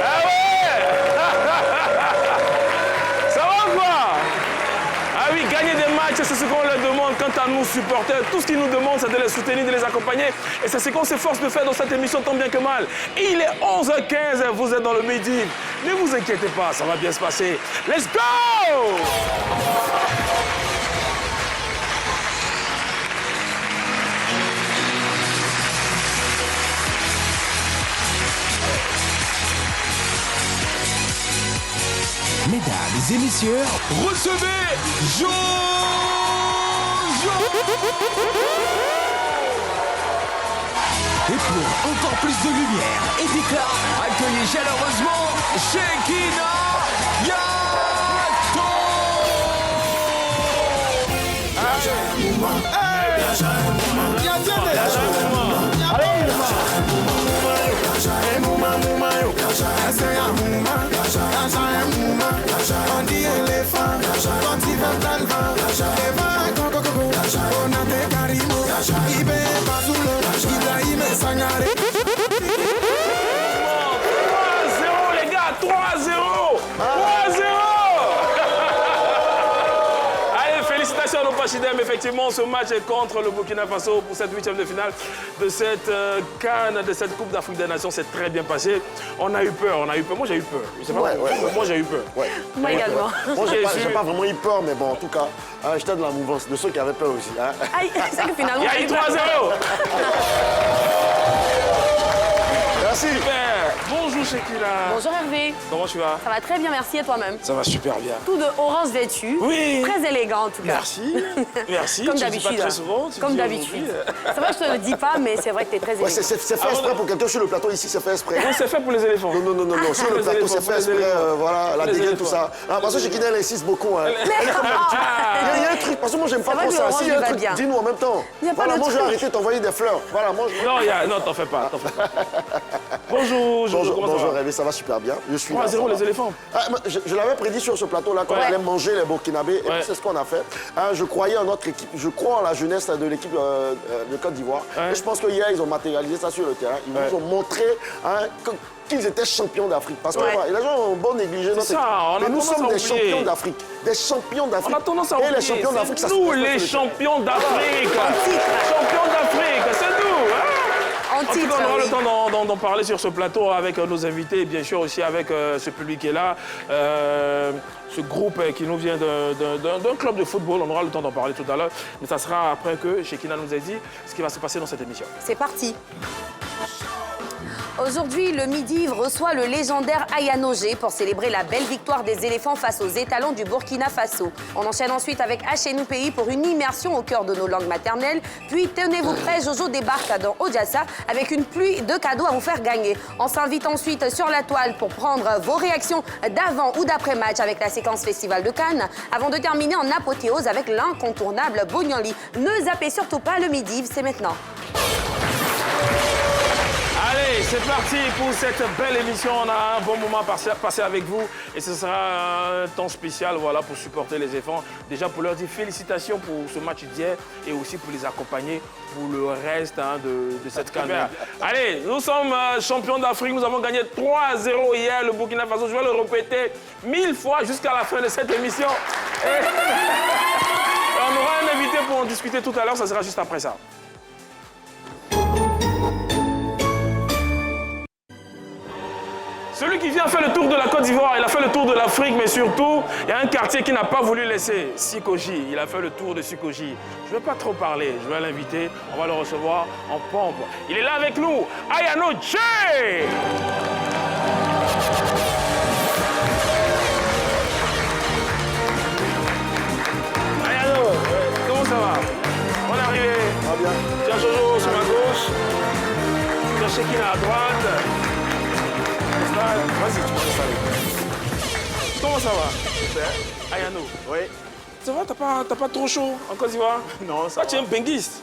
Ah ouais. Ça va quoi? Ah oui, gagner des matchs, c'est ce qu'on leur demande. Quant à nous, supporters, tout ce qu'ils nous demandent, c'est de les soutenir, de les accompagner. Et c'est ce qu'on s'efforce de faire dans cette émission tant bien que mal. Et il est 11h15, vous êtes dans le midi. Ne vous inquiétez pas, ça va bien se passer. Let's go! Mesdames et messieurs, Recevez Jojo! et pour encore plus de lumière et d'éclat, accueillez chaleureusement Shekinah Yato. On dit éléphant, quand il va dans le vent, les vents, on a des caribous, Ibe Bazulo, Ibrahim Sangare. 3-0 les gars, 3-0! 3-0! Allez, félicitations à nos Pachidem. Effectivement, ce match est contre le Burkina Faso pour cette 8e de finale de cette CAN, de cette Coupe d'Afrique des Nations. C'est très bien passé. On a eu peur, on a eu peur. Moi, j'ai eu peur. Je sais pas moi, j'ai eu peur. Ouais. Moi également. Moi, j'ai pas vraiment eu peur, mais bon, en tout cas, j'étais dans la mouvance de ceux qui avaient peur aussi. Hein. Aïe, c'est que finalement... Il y a eu 3-0! Merci. Super! Bonjour Shekinah. Bonjour Hervé. Comment tu vas? Ça va très bien, merci, et toi-même? Ça va super bien. Tout de orange vêtu. Oui. Très élégant en tout cas. Merci. Merci. Comme Tu le dis pas d'habitude. très souvent. tu Comme le dis d'habitude. aujourd'hui. C'est vrai que je te le dis pas, mais c'est vrai que tu es très élégant. Ouais, c'est fait exprès pour quelqu'un sur le plateau ici, c'est fait exprès. Non, c'est fait pour les éléphants. Non, sur le Les plateau, éléphants, c'est fait les exprès, éléphants. voilà, la Les dégaine, éléphants. tout ça. Parce que Shekinah, elle insiste beaucoup. Hein. Elle est comme d'habitude. Il y a un truc, parce que moi, j'aime pas vrai trop que ça. l'orange S'il y a lui un va truc, bien. dis-nous en même temps. Il y a pas Voilà, de moi, je vais truc. arrêter de t'envoyer des fleurs. Voilà, moi, je... Non, t'en fais pas. Bonjour, Bonjour, comment ça bonjour, va? Rémi, ça va super bien. Je suis là, 3-0 ça va. les éléphants. Je l'avais prédit sur ce plateau-là qu'on Ouais. allait manger les Burkinabés, et Ouais. c'est ce qu'on a fait. Je croyais en notre équipe, je crois en la jeunesse de l'équipe de Côte d'Ivoire. Ouais. Et je pense que hier, ils ont matérialisé ça sur le terrain. Ils nous ont montré qu'ils étaient champions d'Afrique. Parce que Ouais. les gens ont beau négliger notre ça, équipe. on a Mais nous tendance sommes à des oublier. champions d'Afrique. Des champions d'Afrique. On a tendance à Et oublier. les champions d'Afrique, ça se nous passe les sur le champions d'Afrique. titre. Champions d'Afrique, c'est nous. Hein? En En tout cas, titre, on aura oui. le temps d'en parler sur ce plateau avec nos invités et bien sûr aussi avec ce public qui est là. Ce groupe qui nous vient d'un club de football. On aura le temps d'en parler tout à l'heure. Mais ça sera après que Shekinah nous ait dit ce qui va se passer dans cette émission. C'est parti. Aujourd'hui, le Midi reçoit le légendaire Ayanogé pour célébrer la belle victoire des éléphants face aux étalons du Burkina Faso. On enchaîne ensuite avec HNU Pays pour une immersion au cœur de nos langues maternelles. Puis, tenez-vous prêts, Jojo débarque dans Odjassa avec une pluie de cadeaux à vous faire gagner. On s'invite ensuite sur la toile pour prendre vos réactions d'avant ou d'après-match avec la séquence Festival de Cannes, avant de terminer en apothéose avec l'incontournable Bognoli. Ne zappez surtout pas le Midi, c'est maintenant. Allez, c'est parti pour cette belle émission. On a un bon moment passé avec vous et ce sera un temps spécial voilà, pour supporter les enfants. Déjà pour leur dire félicitations pour ce match d'hier et aussi pour les accompagner pour le reste de cette CAN. Allez, nous sommes champions d'Afrique. Nous avons gagné 3-0 hier, le Burkina Faso. Je vais le répéter 1000 fois jusqu'à la fin de cette émission. Et on aura un invité pour en discuter tout à l'heure. Ça sera juste après ça. Celui qui vient faire le tour de la Côte d'Ivoire, il a fait le tour de l'Afrique, mais surtout, il y a un quartier qui n'a pas voulu laisser, Sikoji. Il a fait le tour de Sikoji. Je ne vais pas trop parler, je vais l'inviter, on va le recevoir en pompe. Il est là avec nous, Ayano J. Ayano, comment ça va? On est arrivé. Ah bien. Tu as Jojo sur ma gauche, tu as Shekinah à droite. Vas-y, tu peux t'installer. Comment ça va? Super. Ayano. Oui. Ça va, t'as pas trop chaud en Côte d'Ivoire? Non, ça Tu es un benguiste.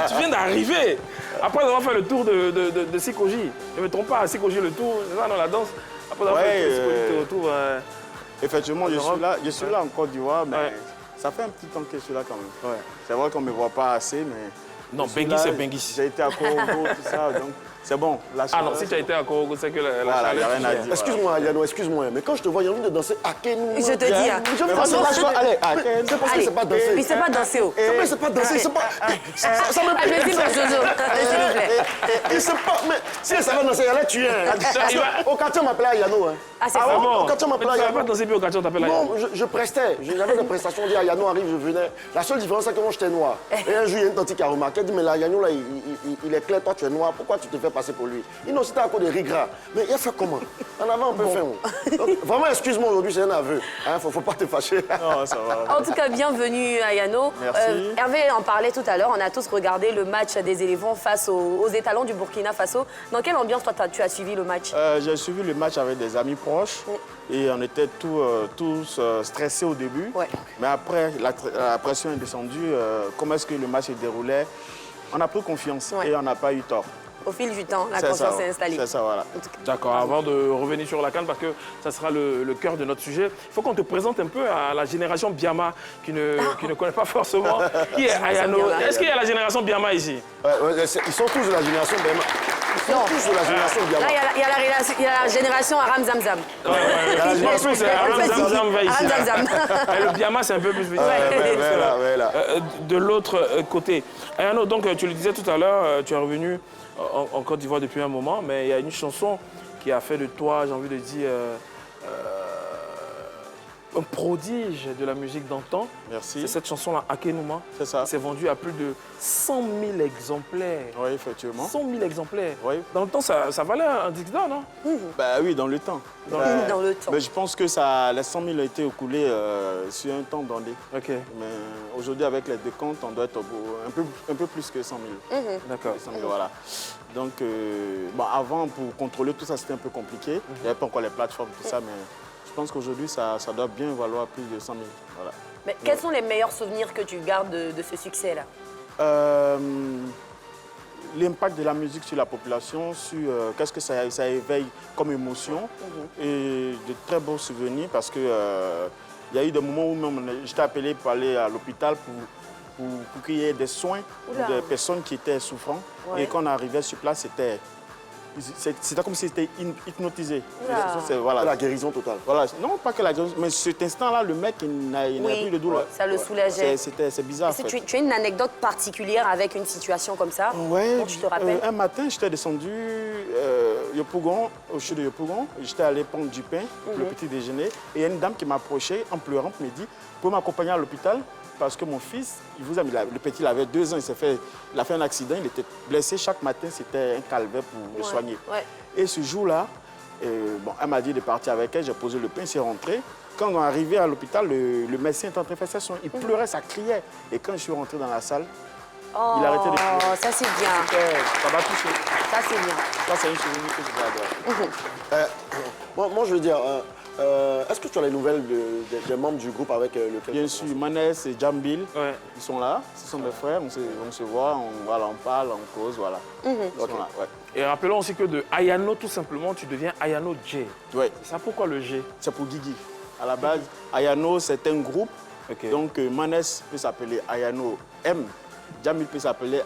Tu viens d'arriver. Après avoir fait le tour de Sikoji. Je ne me trompe pas, Sikoji le tour, c'est ça dans la danse. Après avoir fait le tour de Sikoji, tu retournes. Effectivement, je suis là en Côte d'Ivoire, mais Ouais. ça fait un petit temps que je suis là quand même. Ouais. C'est vrai qu'on ne me voit pas assez, mais Non, Je suis Bengis, là, c'est Bengis. J'ai été à Korogo, tout ça, donc c'est bon. Là, Ah non, si tu as été à Korogo, c'est que la Voilà, il n'y a rien à dire. Excuse-moi, Yano, excuse-moi, mais quand je te vois, il y a envie de danser Akenou. Je te dis, hein. Je me pense que allez, c'est parce que c'est pas danser. Mais c'est pas danser, oh. Mais c'est pas danser, c'est pas. Ça me Ah, je dis pour Jojo, s'il vous plaît. Il sait pas, mais si ça va danser, il allait tuer. Au quartier, on m'appelait Yano. Ah, c'est Ah ça. bon? Au quartier, on Mais m'appelait tu n'as pas Yano. dansé puis au quartier, on t'appelle Ayano. Non, je prestais. J'avais des prestations. On dit, Yano arrive, je venais. La seule différence, c'est que moi, j'étais noir. Et un jour, il y a une tante qui a remarqué, elle dit, mais là, Yano, là, il est clair, toi, tu es noir, pourquoi tu te fais passer pour lui? Il non, c'était à cause de rigras. Mais il a fait comment? En avant, on peut faire. Donc, vraiment, excuse-moi, aujourd'hui, c'est un aveu. Hein, faut pas te fâcher. Non, ça va. En tout cas, bienvenue à Yano. Merci. Hervé en parlait tout à l'heure, on a tous regardé le match des éléphants face aux étalons du Burkina Faso. Dans quelle ambiance, toi, tu as suivi le match? J'ai suivi le match avec des amis proches et on était tous stressés au début. Ouais. Mais après, la pression est descendue. Comment est-ce que le match se déroulait? On a pris confiance Ouais. et on n'a pas eu tort. Au fil du temps, la C'est confiance ça, s'est installée. C'est ça, voilà. D'accord, avant de revenir sur la CAN, parce que ça sera le cœur de notre sujet, il faut qu'on te présente un peu à la génération Biama qui ne connaît pas forcément qui est Ayano. Biama. Est-ce qu'il y a la génération Biama ici? Ils sont tous de la génération Bema. Ils sont tous de la génération Biama. Là, il y a la génération Aram Zamzam. La génération, c'est Aram Zamzam va ici. Aram Zamzam. Et le Biama, c'est un peu plus petit. Voilà. De l'autre côté. Ayano, donc tu le disais tout à l'heure, tu es revenu en Côte d'Ivoire depuis un moment, mais il y a une chanson qui a fait de toi, j'ai envie de dire, un prodige de la musique d'antan. Merci. C'est cette chanson-là, Akenuma. C'est ça. C'est vendu à plus de 100 000 exemplaires. Oui, effectivement. 100 000 exemplaires. Oui. Dans le temps, ça valait un disque d'or, non? Bah oui, dans le temps. Dans le temps. Mais je pense que les 100 000 ont été écoulés sur un temps donné. Ok, Mais aujourd'hui, avec les décomptes, on doit être un peu plus que 100 000. d'accord. 100 000, voilà. Donc, bon, avant, pour contrôler tout ça, c'était un peu compliqué. Il n'y avait pas encore les plateformes, tout ça, mais je pense qu'aujourd'hui, ça doit bien valoir plus de 100 000. Voilà. Mais quels sont les meilleurs souvenirs que tu gardes de ce succès-là? L'impact de la musique sur la population, sur qu'est-ce que ça éveille comme émotion et de très beaux souvenirs parce que il y a eu des moments où même j'étais appelé pour aller à l'hôpital pour qu'il y ait des soins pour des personnes qui étaient souffrantes. Ouais. Et quand on arrivait sur place, c'était comme si c'était hypnotisé. Voilà. La guérison totale. Voilà. Non, pas que la guérison, mais cet instant-là, le mec, il n'avait plus de douleur. Ça le soulageait. C'est bizarre. Est-ce que tu as une anecdote particulière avec une situation comme ça Ouais, dont tu te rappelles? un matin, j'étais descendu Yopougon, au chute de Yopougon. J'étais allé prendre du pain pour le petit déjeuner. Et il y a une dame qui m'a approché en pleurant pour me dire, vous pouvez m'accompagner à l'hôpital parce que mon fils, le petit, il avait 2 ans, il a fait un accident, il était blessé. Chaque matin, c'était un calvaire pour le soigner. Ouais. Et ce jour-là, elle m'a dit de partir avec elle, j'ai posé le pain, c'est rentré. Quand on est arrivé à l'hôpital, le médecin était en train de faire ses soins. Il pleurait, ça criait. Et quand je suis rentré dans la salle, il a arrêté de pleurer. Oh, ça c'est bien. Ça m'a touché. Ça c'est bien. Ça, c'est une souvenir que je vais avoir. Moi, je veux dire, est-ce que tu as les nouvelles des membres du groupe avec lequel Bien sûr, Manès et Jambil, Ouais. ils sont là. Ce sont des frères, on se voit, on parle, on cause, voilà. Ils sont là, ouais. Et rappelons aussi que de Ayano, tout simplement, tu deviens Ayano J. Ouais. C'est ça pourquoi le G? C'est pour Guigui. À la base, Ayano, c'est un groupe. Ok. Donc, Manès peut s'appeler Ayano M. Jamil peut s'appeler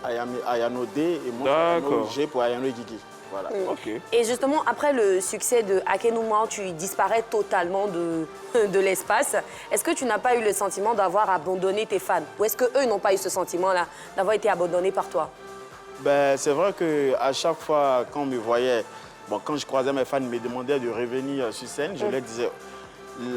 Ayano D. Et moi, Ayano D'accord. G pour Ayano et Guigui. Voilà. Ok. Et justement, après le succès de Akenuma, tu disparais totalement de l'espace. Est-ce que tu n'as pas eu le sentiment d'avoir abandonné tes fans? Ou est-ce qu'eux n'ont pas eu ce sentiment-là, d'avoir été abandonnés par toi? Ben, c'est vrai qu'à chaque fois, quand on me voyait, quand je croisais mes fans, ils me demandaient de revenir sur scène, je leur disais,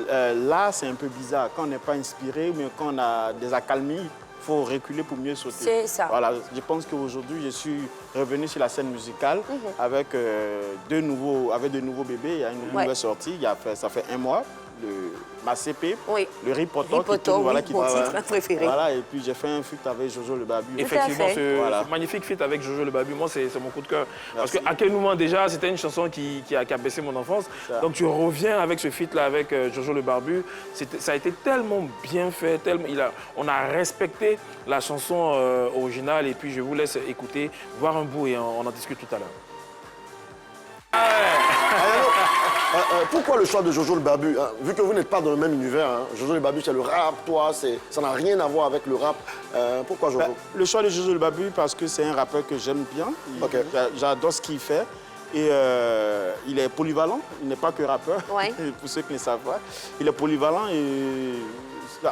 là, c'est un peu bizarre. Quand on n'est pas inspiré, mais quand on a des accalmies, il faut reculer pour mieux sauter. C'est ça. Voilà, je pense qu'aujourd'hui, je suis revenu sur la scène musicale avec, de nouveaux bébés. Il y a une nouvelle sortie, ça fait 1 mois. Ma CP, Oui. le Ripoto, Ripoto, oui, mon titre préféré. Voilà, et puis j'ai fait un feat avec Jojo le Babu. Effectivement, fait. ce magnifique feat avec Jojo le Babu, moi, c'est mon coup de cœur. Parce que Akenuma, déjà, c'était une chanson qui a baissé mon enfance. Ça. Donc, tu reviens avec ce feat-là avec Jojo le Barbu. Ça a été tellement bien fait, on a respecté la chanson originale. Et puis, je vous laisse écouter, voir un bout et on en discute tout à l'heure. Pourquoi le choix de Jojo le Barbu hein? Vu que vous n'êtes pas dans le même univers, hein? Jojo le Barbu c'est le rap, toi, ça n'a rien à voir avec le rap. Pourquoi Jojo? Le choix de Jojo le Barbu parce que c'est un rappeur que j'aime bien. J'adore ce qu'il fait. Et il est polyvalent, il n'est pas que rappeur, Ouais. pour ceux qui ne savent pas. Il est polyvalent et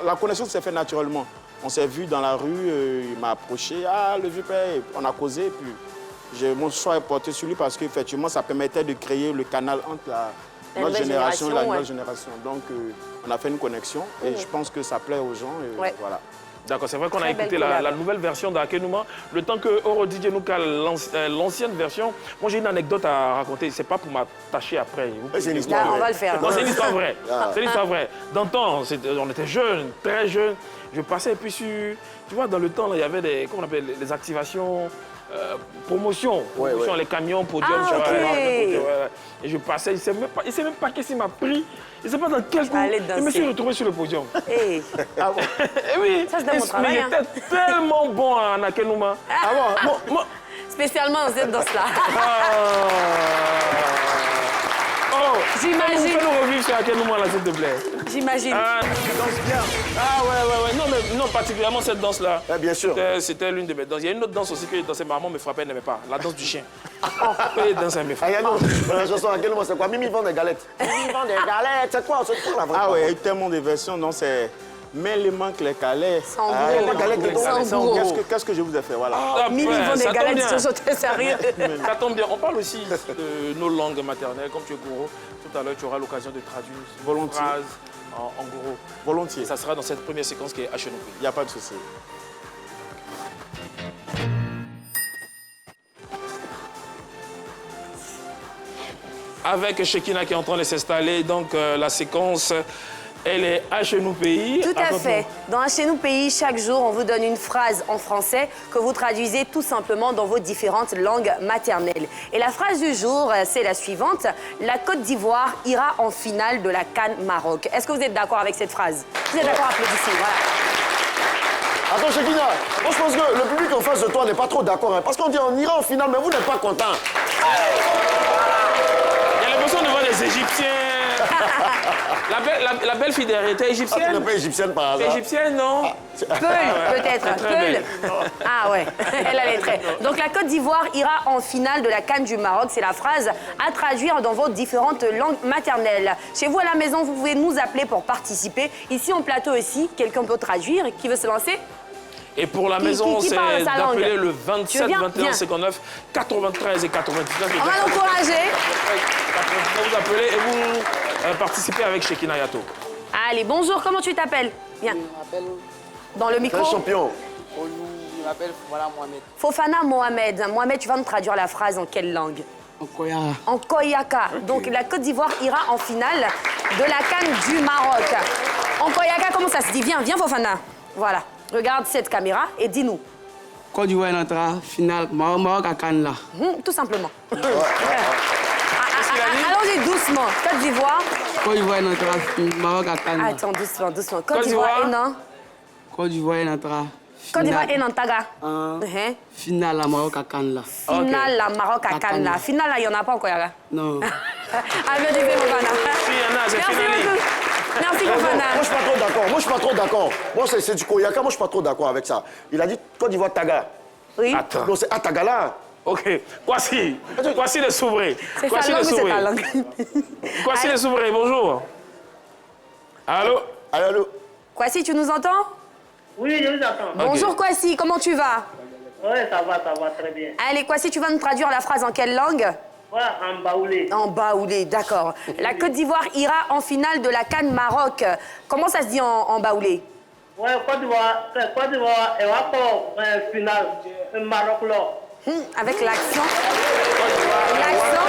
la connaissance s'est faite naturellement. On s'est vu dans la rue, il m'a approché, le vieux père, on a causé. Puis mon choix est porté sur lui parce qu'effectivement, ça permettait de créer le canal entre notre génération et la nouvelle génération. Donc, on a fait une connexion et je pense que ça plaît aux gens. Et voilà. D'accord, c'est vrai qu'on a écouté la nouvelle version d'Akenuma. Le temps que Oro DJ nous cale l'ancienne version, moi j'ai une anecdote à raconter. C'est pas pour m'attacher après. C'est une histoire. Là, on va le faire. Non, c'est une histoire vraie. C'est une histoire vraie. Dans le temps, on était jeunes, très jeunes. Je passais et puis sur... Tu vois, dans le temps, là, il y avait des... Comment on appelle? Les activations... promotion, les camions, podium, et je passais, il ne sait même pas qu'est-ce qu'il m'a pris, il ne sait pas dans quel coup, je me suis retrouvé sur le podium. Hey. Ah bon? Et oui, ça c'est dans mon travail. Il était tellement bon à Akenuma. Ah bon? Spécialement dans cette danse-là. Oh, j'imagine. Fais-nous revivre sur Akenuma, là, s'il te plaît. J'imagine. Tu danses bien. Ouais. Non, mais non, particulièrement cette danse-là. Bien sûr. C'était l'une de mes danses. Il y a une autre danse aussi que j'ai dansée, ma maman me frappait, elle n'aimait pas. La danse du chien. Elle dansait, elle me frappait. La chanson Akenuma, c'est quoi? Mimi vend des galettes. Mimi vend des galettes, c'est quoi la vraie? Ah ouais, il y a eu tellement de versions, donc c'est... Mais les manques, les calais. Sans gros. Qu'est-ce que je vous ai fait? Voilà. Mimi vend des galettes, c'est sérieux. Ça tombe bien. On parle aussi de nos langues maternelles. Comme tu es Goro, tout à l'heure, tu auras l'occasion de traduire une phrase en Goro. Volontiers. Et ça sera dans cette première séquence qui est Achenou. Il n'y a pas de souci. Avec Shekina qui est en train de s'installer, donc la séquence... Elle est Achenou Pays. Tout à fait. Dans Achenou Pays, chaque jour, on vous donne une phrase en français que vous traduisez tout simplement dans vos différentes langues maternelles. Et la phrase du jour, c'est la suivante. La Côte d'Ivoire ira en finale de la CAN Maroc. Est-ce que vous êtes d'accord avec cette phrase? Vous êtes d'accord? Applaudissez, voilà. Attends, Shekina, moi je pense que le public en face de toi n'est pas trop d'accord. Hein, parce qu'on dit on ira en finale, mais vous n'êtes pas content. Il y a l'impression de voir des Égyptiens. La belle fille derrière était égyptienne. Tu n'es pas égyptienne par hasard. Égyptienne, non? Peul, peut-être. Peul. Ah ouais, elle a les traits. Donc la Côte d'Ivoire ira en finale de la CAN du Maroc. C'est la phrase à traduire dans vos différentes langues maternelles. Chez vous à la maison, vous pouvez nous appeler pour participer. Ici en plateau aussi, quelqu'un peut traduire. Qui veut se lancer? Et pour la maison, c'est d'appeler le 27 viens, 21 59 93 et 99. On va l'encourager. Vous appelez et vous participez avec Shekina Yato. Allez, bonjour, comment tu t'appelles? Viens. Je m'appelle Dans le micro. Un champion. je m'appelle Fofana Mohamed. Fofana Mohamed. Mohamed, tu vas nous traduire la phrase en quelle langue? En Koya. En Koyaka. Okay. Donc la Côte d'Ivoire ira en finale de la CAN du Maroc. En Koyaka, comment ça se dit? Viens, viens Fofana. Voilà. Regarde cette caméra et dis-nous. Côte d'Ivoire entra finale Maroc à Cannes là. Tout simplement. Allons-y doucement. Côte d'Ivoire. Côte d'Ivoire entra Maroc à Cannes. Attends, doucement, doucement. Côte d'Ivoire et non. Côte d'Ivoire entra. Côte d'Ivoire et Nantaga. Finale à Maroc à Cannes là. Finale à Maroc à Cannes là. Finale là, il n'y en a pas encore. Non. Applaudissez Fofana. Si, il y en a, c'est finale. Merci Fofana. Moi, je suis pas trop d'accord. Moi, je suis pas trop d'accord. Moi, c'est du Koyaka. Moi, je suis pas trop d'accord avec ça. Il a dit Côte d'Ivoire Taga. Oui. Attends. Donc, c'est Atagala. Ok. Kwasi les Souvrés. C'est sa langue ou c'est ta langue? Kwasi les Souvrés, bonjour. Allô? Allô? Kwasi, tu nous entends? Oui, je vous entends. Bonjour Kwasi, comment tu vas? Oui, ça va très bien. Allez, Kwasi, tu vas nous traduire la phrase en quelle langue? Ouais, en baoulé. En baoulé, d'accord. La Côte d'Ivoire ira en finale de la CAN Maroc. Comment ça se dit en baoulé? Ouais, Côte d'Ivoire, elle va pour finale, Maroc là. Avec l'accent. L'accent.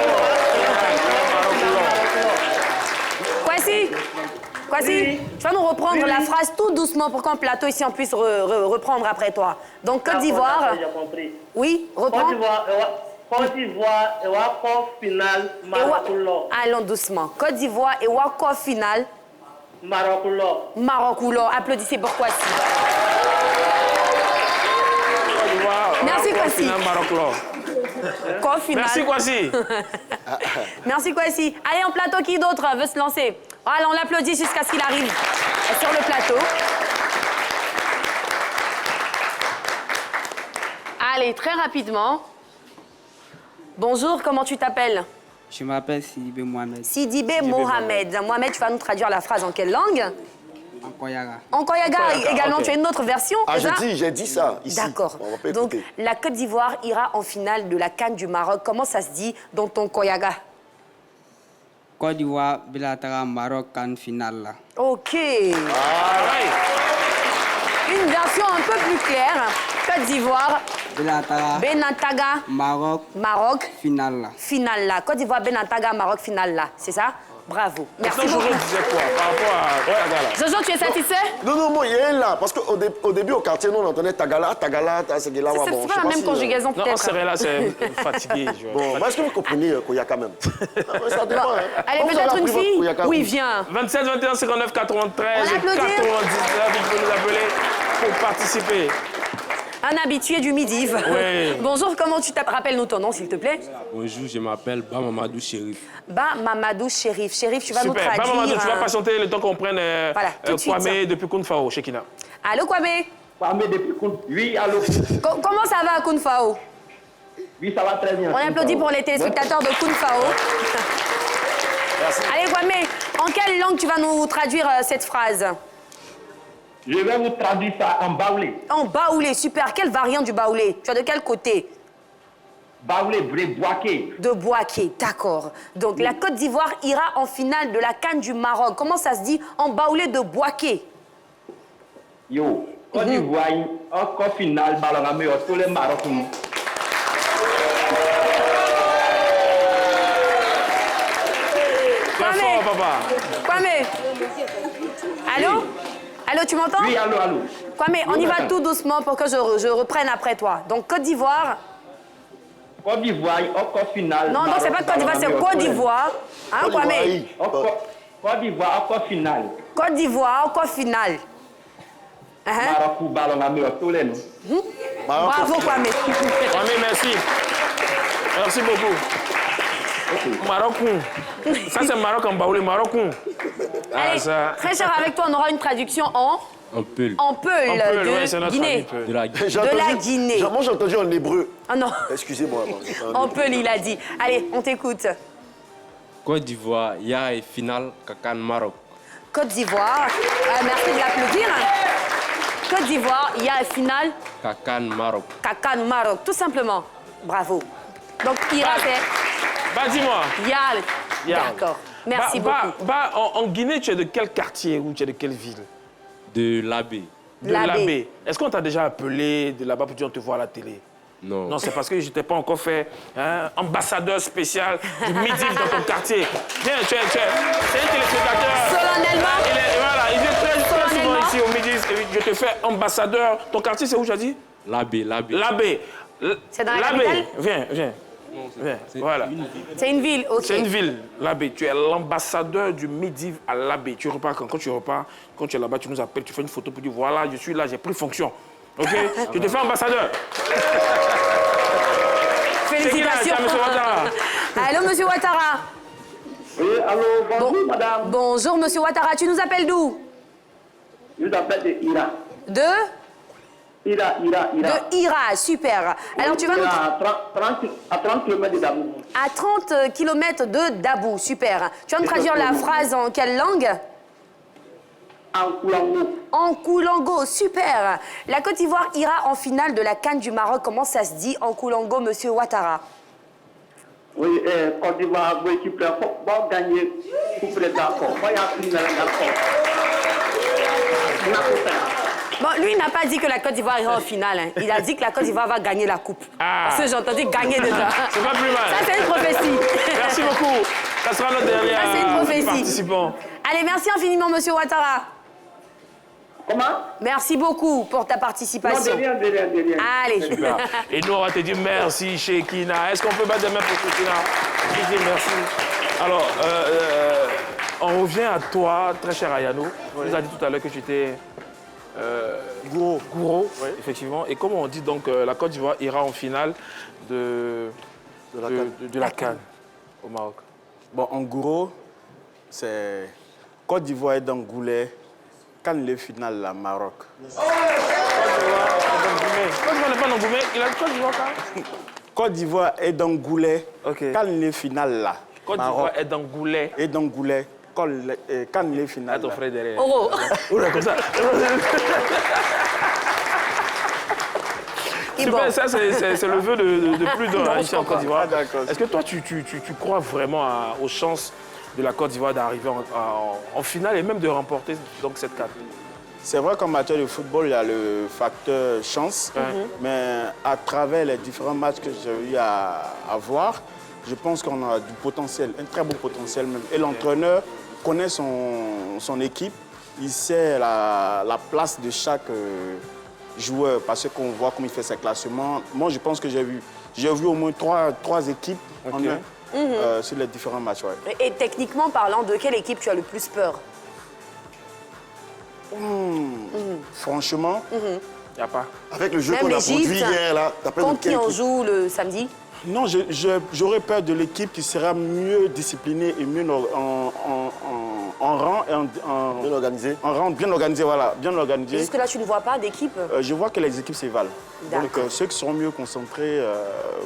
Kwasi, tu vas nous reprendre la phrase tout doucement pour qu'en plateau ici on puisse reprendre après toi. Donc Côte d'Ivoire. J'ai compris. Oui, reprends. Côte d'Ivoire, et Wako finale, Maroc là. Allons doucement. Côte d'Ivoire et Wako finale. Maroc là. Maroc là. Applaudissez pour Kwasi. Merci Kwasi. Qu'au final. Merci, Kwasi. Merci, Kwasi. Allez, en plateau, qui d'autre veut se lancer? Allez, on l'applaudit jusqu'à ce qu'il arrive sur le plateau. Allez, très rapidement. Bonjour, comment tu t'appelles? Je m'appelle Sidibé Mohamed. Sidibé Mohamed. Mohamed, tu vas nous traduire la phrase en quelle langue? En Koyaga. En Koyaga également, ok. tu as une autre version. Ah, c'est ça? j'ai dit ça ici. D'accord. On va pas Donc, écouter. la Côte d'Ivoire ira en finale de la CAN du Maroc. Comment ça se dit dans ton Koyaga? Côte d'Ivoire, Belatara, Maroc, Cannes finale là. Ok. Pareil. Une version un peu plus claire. Côte d'Ivoire, Belatara, Benantaga, Maroc, Maroc, finale là. finale là. Côte d'Ivoire, Benantaga, Maroc, finale là. C'est ça? Bravo. Merci Jojo beaucoup. disait quoi par rapport à Tagala? Jojo, tu es satisfait? Non, non, moi, il y a un là. Parce qu'au début, au quartier, nous, on entendait Tagala, Tagala, C'est bon, pas la même conjugaison Non, peut-être. c'est là, c'est fatigué. Bon, est-ce que vous comprenez Koyaka même? Non, ça dépend, hein. Allez, Comment vous avez peut-être une appris votre fille? Koyaka? Oui, viens. 27 21 59 93 On et applaudit. 99, il faut nous appeler pour participer. Un habitué du Midiv. Oui. Bonjour, comment tu t'appelles? Rappelle-nous ton nom, s'il te plaît. Bonjour, je m'appelle Bamamadou Chérif. Ba Mamadou Chérif. Chérif, tu vas nous Super. traduire. Maman, tu vas patienter le temps qu'on prenne Voilà, tout de suite. Kwame depuis Kounfao, Shekina. Allô, Kwame? Kwame depuis Koun. Oui, allô. Comment ça va à Kounfao? Oui, ça va très bien. On applaudit pour les téléspectateurs de Kounfao. Allez, Kwame, en quelle langue tu vas nous traduire cette phrase? Je vais vous traduire ça en baoulé. En baoulé, super. Quelle variante du baoulé? Tu as de quel côté? Baoulé, vrai, boaké. De Boaké, d'accord. Donc, la Côte d'Ivoire ira en finale de la CAN du Maroc. Comment ça se dit en baoulé de Boaké? Yo, Côte d'Ivoire, encore finale, ballon à meilleur, tous les Marocains. Très Kwame. fort, papa. Kwame. Allô? Allô, tu m'entends? Oui, allô, allô. Kwame, on y va madame. tout doucement pour que je reprenne après toi. Donc, Côte d'Ivoire. Côte d'Ivoire, encore finale. Non, non, c'est pas Côte d'Ivoire, c'est Côte d'Ivoire. Hein, Kwame? Côte d'Ivoire, encore finale. Côte d'Ivoire, encore finale. Hein? Maroc, ballon à meilleur, tous les noms. Bravo, Kwame. Kwame, merci. Merci beaucoup. Marocain. Ça, c'est Maroc en baoulé, Marocain. Ah, Allez, ça. très cher, avec toi, on aura une traduction en Peul. Peul ouais, c'est de notre Guinée. ami, Peul. De la J'ai De la entendu- Guinée. Moi, j'ai entendu en hébreu. Ah non, Excusez-moi. en Peul, il a dit. Allez, on t'écoute. Côte d'Ivoire, il y a une finale Kakan Maroc. Côte d'Ivoire. Merci de l'applaudir. Côte d'Ivoire, il y a un final Kakan Maroc. Kakan Maroc, tout simplement. Bravo. Donc, Ira, c'est Bah, dis-moi. Yal. Yal. D'accord. Merci beaucoup. En Guinée, tu es de quel quartier ou tu es de quelle ville? De l'abbé. De l'Abbé. Est-ce qu'on t'a déjà appelé de là-bas pour dire on te voit à la télé? Non. Non, c'est parce que je t'ai pas encore fait ambassadeur spécial du Midi dans ton quartier. Viens, c'est un téléspectateur. Solennellement. Il est très souvent Solennellement. ici au Midi. Je te fais ambassadeur. Ton quartier, c'est où, j'ai dit? L'abbé. L'Abbé. C'est dans la L'Abbé. capitale? Viens. Viens. Voilà. C'est une ville, ok. C'est une ville, l'Abbé. Tu es l'ambassadeur du Midi à l'Abbé. Tu repars quand tu repars, quand tu es là-bas, tu nous appelles, tu fais une photo pour dire voilà, je suis là, j'ai pris fonction. OK? Je te fais ambassadeur. Félicitations. C'est qui, là, monsieur Ouattara? Allô, monsieur Ouattara. Oui, allô, bonjour, Bon- madame. Bonjour, monsieur Ouattara. Tu nous appelles d'où? Je vous appelle de Ira. De Ira. De Ira, super. Alors, tu vas nous... À 30 km de Dabou. À 30 km de Dabou, super. Tu vas me traduire la phrase en quelle langue? En Koulango. En Koulango, super. La Côte d'Ivoire ira en finale de la CAN du Maroc. Comment ça se dit en Koulango, monsieur Ouattara? Oui, Côte d'Ivoire, vous équipe là, faut pas gagner coupe les d'accord. Faut y appeler d'accord. Bon, lui, il n'a pas dit que la Côte d'Ivoire ira en finale. Hein. Il a dit que la Côte d'Ivoire va gagner la coupe. Ah. Parce que j'ai entendu gagner déjà. C'est pas plus mal. Ça, c'est une prophétie. Merci beaucoup. Ça sera notre dernier Ça, c'est une prophétie. participant. Allez, merci infiniment, monsieur Ouattara. Comment? Merci beaucoup pour ta Non, participation. de rien. Allez. Super. Et nous, on va te dire merci, Shekina. Est-ce qu'on peut battre des mains pour Shekina? Je dis merci. Alors, on revient à toi, très cher Ayano. Tu nous as dit tout à l'heure que tu étais gourou, effectivement. Et comme on dit, donc, la Côte d'Ivoire ira en finale de de la CAN au Maroc? Bon, en gros, c'est Côte d'Ivoire et d'Angoulet, quand le final, la Maroc. Côte d'Ivoire n'est pas dans Goumé, il a Côte d'Ivoire quand? Côte d'Ivoire et d'Angoulet, Ok. quand le final, là. Côte Maroc. d'Ivoire est dans Goulet. Et d'Angoulet, quand le final, Ton là. frère derrière. Oro. Oula, comme ça. Et Super, bon. ça c'est le vœu de plus d'un Non, ici en Côte d'Ivoire. Ah, d'accord. Est-ce que toi tu crois vraiment aux chances de la Côte d'Ivoire d'arriver en finale et même de remporter donc cette CAN? C'est vrai qu'en matière de football, il y a le facteur chance, mais à travers les différents matchs que j'ai eu à voir, je pense qu'on a du potentiel, un très bon potentiel même. Et l'entraîneur connaît son équipe, il sait la place de chaque joueur parce qu'on voit comment il fait ses classements. Moi, je pense que j'ai vu au moins trois équipes en un sur les différents matchs. Ouais. Et techniquement parlant, de quelle équipe tu as le plus peur? Franchement, Il n'y a pas. Avec le jeu Même qu'on a l'Égypte, produit hier, là, t'as peur de Contre qui quelle on équipe? joue le samedi? non, j'aurais peur de l'équipe qui sera mieux disciplinée et mieux en rang et Bien organisé. en rang bien organisé, voilà, bien organisé. Jusque-là, tu ne vois pas d'équipe? Je vois que les équipes se valent. Donc D'accord. ceux qui seront mieux concentrés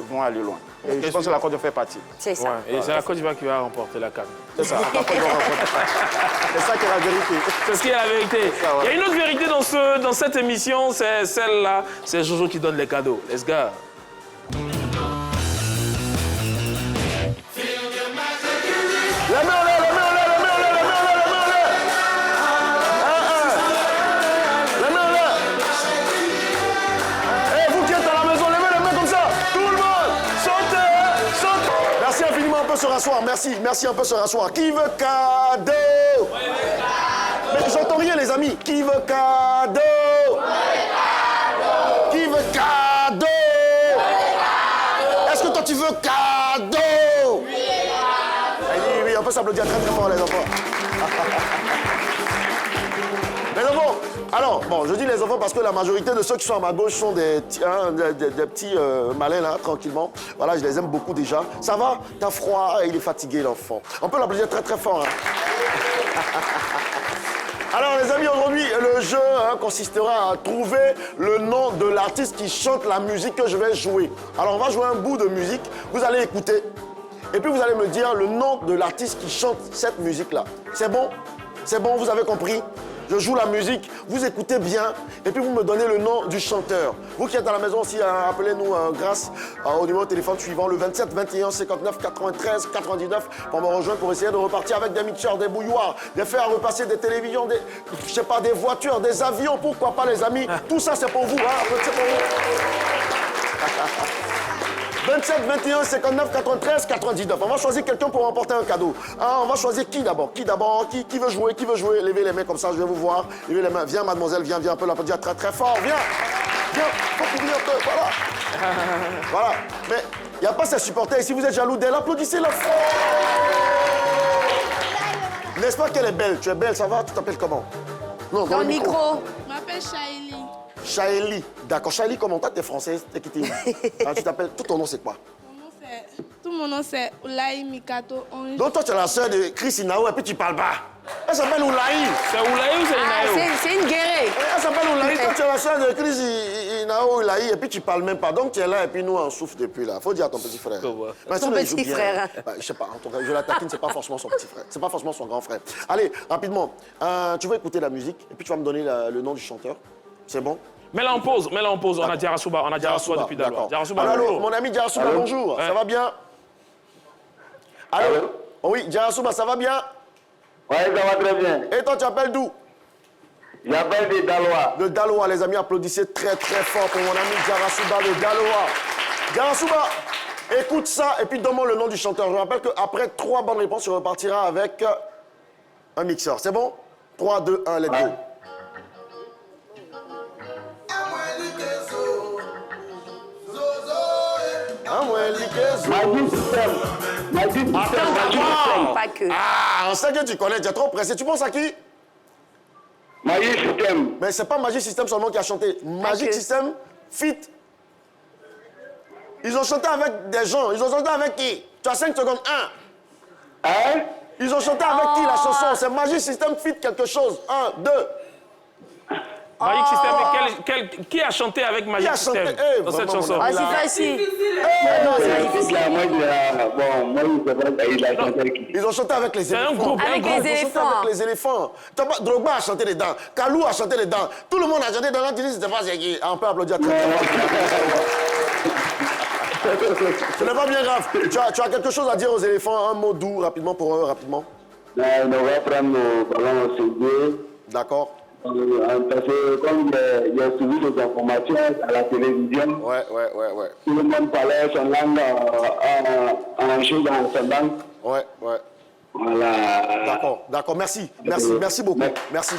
vont aller loin. Et je pense que la Côte d'Ivoire fait partie. C'est ça. Ouais. Et c'est la Côte d'Ivoire qui va remporter la CAN. C'est ça. La Côte d'Ivoire remporte. C'est ça qui est la vérité. C'est ce qui est la vérité. ça, ouais. Il y a une autre vérité dans cette émission, c'est celle-là. C'est Jojo qui donne les cadeaux. Let's go. La main en l'air, la main en l'air, la main en l'air, la main en l'air, la main en l'air. La main en l'air. Eh, vous qui êtes à la maison, levez les mains comme ça. Tout le monde, chantez, chantez. Merci infiniment, on peut se rasseoir. Merci, on peut se rasseoir. Qui veut cadeau? Mais j'entends rien, les amis. Qui veut cadeau? Qui veut cadeau? Est-ce que toi tu veux cadeau? Oui, on peut s'applaudir très très fort les enfants. Les enfants, alors, bon, je dis les enfants parce que la majorité de ceux qui sont à ma gauche sont des petits malins là, tranquillement. Voilà, je les aime beaucoup déjà. Ça va? T'as froid? Il est fatigué l'enfant. On peut l'applaudir très très fort. Hein. Alors les amis, aujourd'hui, le jeu consistera à trouver le nom de l'artiste qui chante la musique que je vais jouer. Alors on va jouer un bout de musique, vous allez écouter, et puis vous allez me dire le nom de l'artiste qui chante cette musique-là. C'est bon? C'est bon, vous avez compris? Je joue la musique, vous écoutez bien, et puis vous me donnez le nom du chanteur. Vous qui êtes à la maison aussi, appelez-nous grâce au numéro de téléphone suivant, le 27 21 59 93 99, pour me rejoindre pour essayer de repartir avec des mixeurs, des bouilloires, des fers à repasser, des télévisions, je sais pas, des voitures, des avions, pourquoi pas les amis. Tout ça c'est pour vous, c'est pour vous. 27 21 59 93 99. On va choisir quelqu'un pour remporter un cadeau. On va choisir qui d'abord? Qui veut jouer? Qui veut jouer? Levez les mains comme ça, je vais vous voir. Levez les mains. Viens mademoiselle, viens, un peu l'applaudir très très fort. Viens, faut courir un peu, voilà. Voilà. Mais il n'y a pas ces supporters. Et si vous êtes jaloux d'elle, applaudissez-la fort. N'est-ce pas qu'elle est belle? Tu es belle, ça va? Tu t'appelles comment? Non, Dans le micro. Je m'appelle Shaili. Shaili. D'accord. Shaili, comment t'es française? T'es qui t'es? Tu t'appelles, tout ton nom c'est quoi? Tout mon nom c'est Oulaï Mikato Onge. Donc toi tu es la sœur de Chris Inao et puis tu parles pas. Elle s'appelle Oulaï. C'est Oulaï ou c'est Inao? C'est une guérée. Elle s'appelle Oulaï. Toi tu es la sœur de Chris Inao Oulaï et puis tu parles même pas. Donc tu es là et puis nous on souffle depuis là. Faut dire à ton petit frère. Mais Ton petit frère. Je sais pas, en tout cas, je la taquine, c'est pas forcément son petit frère. C'est pas forcément son grand frère. Allez, rapidement. Tu vas écouter la musique et puis tu vas me donner le nom du chanteur. C'est bon? Mets-la en pause. On a Diarasuba depuis Daloa. Diarasuba, allô, mon ami Diarasuba, bonjour. Ouais. Ça va bien? Allô? Oh oui, Diarasuba, ça va bien? Oui, ça va très bien. Et toi, tu appelles d'où? J'appelle de Daloa. Le Daloa, les amis, applaudissez très très fort pour mon ami Diarasuba, le Daloa. Diarasuba, écoute ça et puis donne-moi le nom du chanteur. Je rappelle qu'après 3 bonnes réponses, tu repartiras avec un mixeur. C'est bon? 3, 2, 1, let's go. Magic System. Magic System. Attends. Pas que. On sait que tu connais, tu es trop pressé. Tu penses à qui? Magic System. Mais c'est pas Magic System seulement qui a chanté. Magic que. System, fit. Ils ont chanté avec des gens. Ils ont chanté avec qui? Tu as 5 secondes. 1. Hein? Ils ont chanté avec qui la chanson? C'est Magic System Fit quelque chose. 1, 2. Magic System, qui a chanté avec Magic System dans cette chanson? Ah, c'est facile. Non, c'est difficile. Moi, il a chanté avec qui? Ils ont chanté avec les éléphants. C'est un groupe. Avec les Ils ont chanté éléphants. avec les éléphants. Drogba a chanté dedans. Kalou a chanté dedans. Tout le monde a chanté dedans. Tu dis, c'était pas qui. On peut applaudir très Ce n'est pas bien grave. Tu as quelque chose à dire aux éléphants? Un mot doux, rapidement, pour eux, rapidement. On va prendre le ballon au CD. D'accord. Parce que comme il a suivi les informations à la télévision, Ouais. tout le monde parlait son langue en chose dans sa langue. Ouais. Voilà. D'accord. Merci beaucoup. Merci.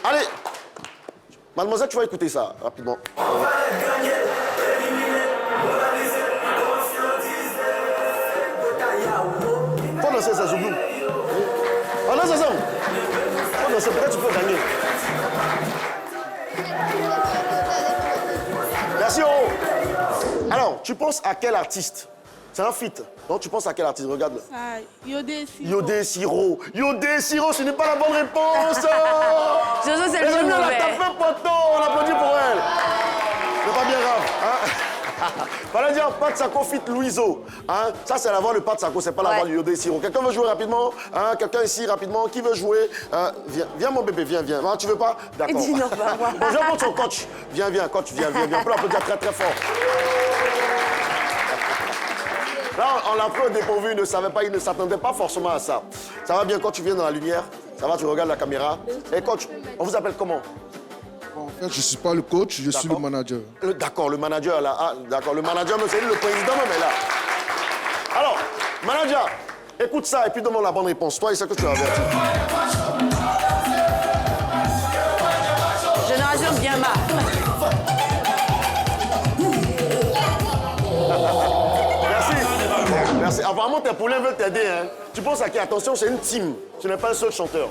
Allez, mademoiselle, tu vas écouter ça rapidement. Faut danser ça, Zouglou. On danse ensemble. Faut danser, peut-être tu peux gagner. Merci, oh. Alors, tu penses à quel artiste? C'est un feat. Donc tu penses à quel artiste? Regarde-le. Ah, Yodé Siro. Yodé Siro. Yodé Siro, ce n'est pas la bonne réponse. Jojo, c'est Les le amis, bon on a mauvais. tapé poteau, on applaudit pour elle. C'est pas bien grave. Hein? Fallait dire Pat Sako fit Louiso. Hein? Ça, c'est la voix de Pat Sako, c'est pas la voix de Yodé Siro. Quelqu'un veut jouer rapidement? Hein? Quelqu'un ici rapidement? Qui veut jouer? Viens mon bébé, viens. Ah, tu veux pas? D'accord. Il dit non, bah, moi. Bon, je vais prendre son coach. Viens, coach, viens. On peut l'applaudir très fort. Là, on l'a pris au dépourvu, il ne savait pas, il ne s'attendait pas forcément à ça. Ça va bien quand tu viens dans la lumière? Ça va, tu regardes la caméra? Et coach, on vous appelle comment? En fait, je ne suis pas le coach, je suis le manager. D'accord, le manager là. Ah, d'accord, le manager, mais c'est lui, le président même est là. Alors, manager, écoute ça et puis demande la bonne réponse. Toi, il sait que tu as averti. Génération Biama. Merci. Apparemment, tes poulains veulent t'aider. Hein. Tu penses à qui? Attention, c'est une team. Tu n'es pas un seul chanteur.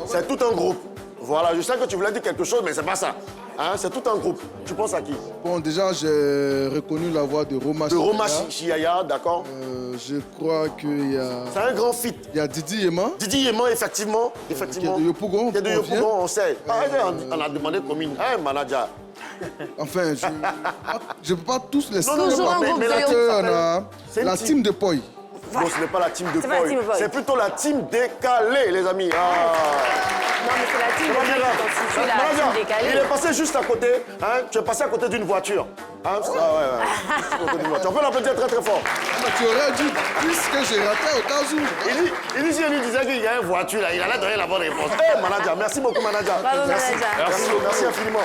C'est tout un groupe. Voilà, je sais que tu voulais dire quelque chose, mais c'est pas ça. Hein, c'est tout un groupe. Tu penses à qui? Bon, déjà, j'ai reconnu la voix de Roma De Roma Chiaya, d'accord. Je crois qu'il y a... C'est un grand feat. Il y a Didi Yema. Didi Yema, effectivement. Qui est de Yopougon. Qui est de Yopougon, on sait. On a demandé commune. Hein, manager? Enfin, je ne peux pas tous les Non, mais on a la team de Poi. Non, ce n'est pas la team de Poi. Poi. C'est plutôt la team décalée, les amis. Non, mais c'est la team C'est qui constitue la Manager, team décalée. il est passé juste à côté. Hein, tu es passé à côté d'une voiture. Hein, ouais. Juste à côté d'une voiture. On peut l'applaudir très fort. Mais tu aurais dit puisque j'ai raté au cas où. Il dit, si lui disait qu'il y a une voiture là, il allait donner la bonne réponse. Manager, merci beaucoup, manager. Bravo, merci. manager. Merci infiniment.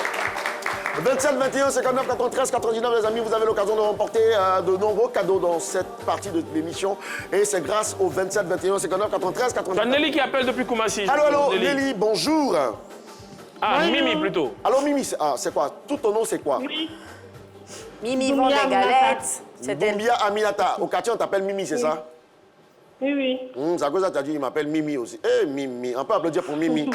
27, 21, 59, 93, 99, les amis, vous avez l'occasion de remporter de nombreux cadeaux dans cette partie de l'émission. Et c'est grâce au 27, 21, 59, 93, 99. C'est Nelly qui appelle depuis Koumassi. Allô, Nelly, bonjour. Ah, bonjour. Mimi plutôt. Allô, Mimi, c'est quoi? Tout ton nom, c'est quoi? Mimi vend des galettes. Doumbia Aminata. Au quartier, on t'appelle Mimi, c'est ça? Oui. C'est à cause de ça que tu as dit, il m'appelle Mimi aussi. Mimi, on peut applaudir pour Mimi.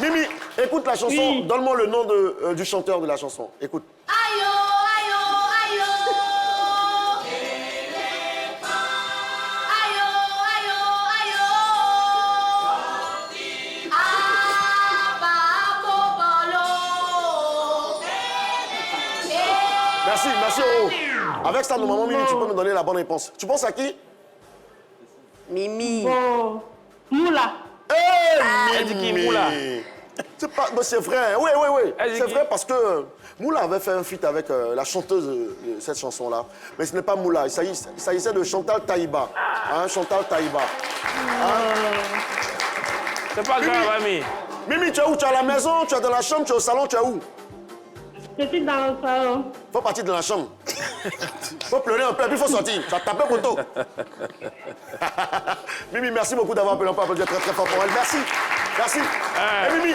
Mimi, écoute la chanson. Oui. Donne-moi le nom du chanteur de la chanson. Écoute. Aïe, aïe, aïe, Merci. Oh. Avec ça, normalement, Mimi, tu peux me donner la bonne réponse. Tu penses à qui? Mimi. Bon. Moula. Elle dit qui, Moula? C'est vrai, oui. C'est vrai parce que Moula avait fait un feat avec la chanteuse de cette chanson-là. Mais ce n'est pas Moula, il s'agissait de Chantal Taïba. Hein, Chantal Taïba. C'est pas grave, ami. Mimi, tu es où? Tu es à la maison, tu es dans la chambre, tu es au salon, tu es où? Je suis dans le salon. Faut partir de la chambre. Faut pleurer un peu, puis il faut sortir. Tu as tapé poteau. Mimi, merci beaucoup d'avoir appelé. On peut applaudir très fort pour elle. Merci. Et Mimi,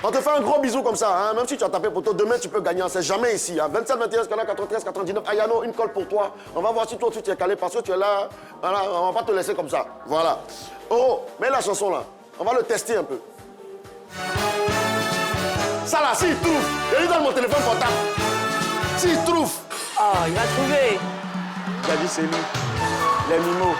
on te fait un gros bisou comme ça. Hein? Même si tu as tapé poteau, demain tu peux gagner. On ne sait jamais ici. Hein? 27, 21, 93, 99. Ayano, une colle pour toi. On va voir si toi tu es calé parce que tu es là. Voilà, on ne va pas te laisser comme ça. Voilà. Oh, mets la chanson là. On va le tester un peu. Ça là, s'il trouve, je lui donne mon téléphone portable. S'il trouve. Oh, il va trouver. Il a dit c'est lui. Les mimos.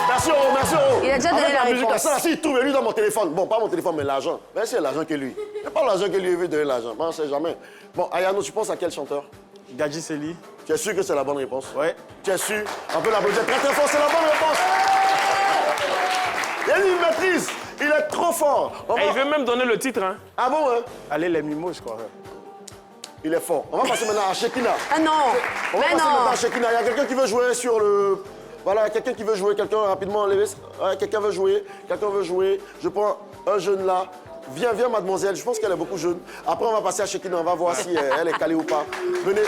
Merci, Oro, merci, Oro. Il a déjà donné Avec la musique, réponse. Ça là, s'il trouve, je lui donne mon téléphone. Bon, pas mon téléphone, mais l'argent. Mais c'est l'argent que lui. C'est pas l'argent que lui veut donner l'argent. On ne sait jamais. Bon, Ayano, tu penses à quel chanteur? Gadji Seli. Tu es sûr que c'est la bonne réponse? Ouais. Tu es sûr? On peut l'applaudir très très fort, c'est la bonne réponse. Il maîtrise. Il est trop fort. Et il veut même donner le titre. Hein. Ah bon, hein? Allez, les mimos, je crois. Il est fort. On va passer maintenant à Shekina. Ah non. On va Mais passer maintenant non. à Shekina. Il y a quelqu'un qui veut jouer sur le... Voilà, quelqu'un qui veut jouer. Quelqu'un rapidement enlevé. Ouais, quelqu'un veut jouer. Quelqu'un veut jouer. Je prends un jeune là. Viens, viens, mademoiselle. Je pense qu'elle est beaucoup jeune. Après, on va passer à Shekina. On va voir si elle est calée ou pas. Venez.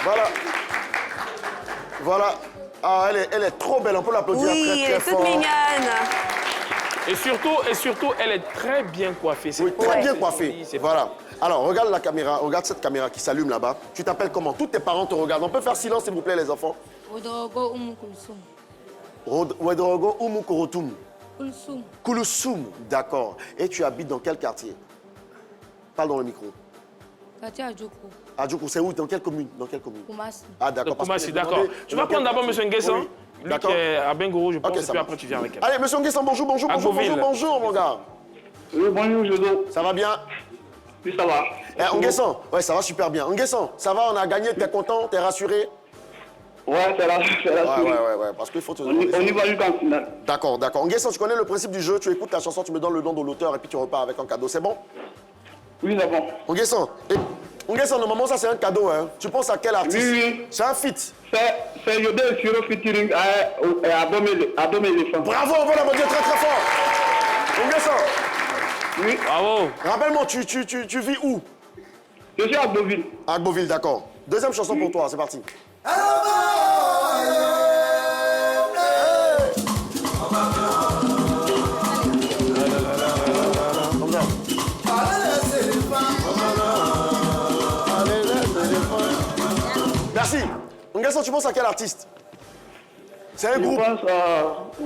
Voilà. Voilà. Ah, elle est trop belle. On peut l'applaudir Oui, très, elle est très toute fort. mignonne. Et surtout, elle est très bien coiffée. Oui, très bien coiffée. Voilà. Alors, regarde la caméra. Regarde cette caméra qui s'allume là-bas. Tu t'appelles comment? Tous tes parents te regardent. On peut faire silence, s'il vous plaît, les enfants? Rodrogo Umukulsum. Wedrogo Umukorotum. Kulsum. Kouloussoum, d'accord. Et tu habites dans quel quartier? Parle dans le micro. Katia Adjoko. Adjoko, c'est où? Dans quelle commune? Dans quelle commune? Kumasi. Ah, d'accord. parce que Koumassi, j'ai d'accord. demandé Tu vas dans prendre quel d'abord quartier. M. Nguessan, Oui, lui qui d'accord. est à Bengourou, je pense, Ok, et ça puis marche. après tu viens avec elle. Allez, M. Nguessan, bonjour, bonjour, À bonjour, bonjour, Beauville. bonjour, mon gars. Oui, bonjour, Jodo. Ça va bien? Oui, ça va. Nguessan, ouais, ça va super bien. Nguessan, ça va, on a gagné, t'es content, t'es rassuré? Ouais, c'est la Ouais, parce qu'il faut te on y va jusqu'en finale. D'accord, d'accord. Nguessan, tu connais le principe du jeu, tu écoutes la chanson, tu me donnes le nom de l'auteur et puis tu repars avec un cadeau, c'est bon? Oui, c'est bon. Nguessan, normalement, ça c'est un cadeau, hein. Tu penses à quel artiste? Oui. C'est un feat. C'est Yodé Siro featuring Adom Éléphant. Bravo, on va l'applaudir très très fort. Nguessan. Oui. Bravo. Rappelle-moi, tu vis où? Je suis à Beauville. À Beauville, d'accord. Deuxième chanson pour toi, c'est parti. Merci. Nguessan, tu penses à quel artiste? C'est un groupe.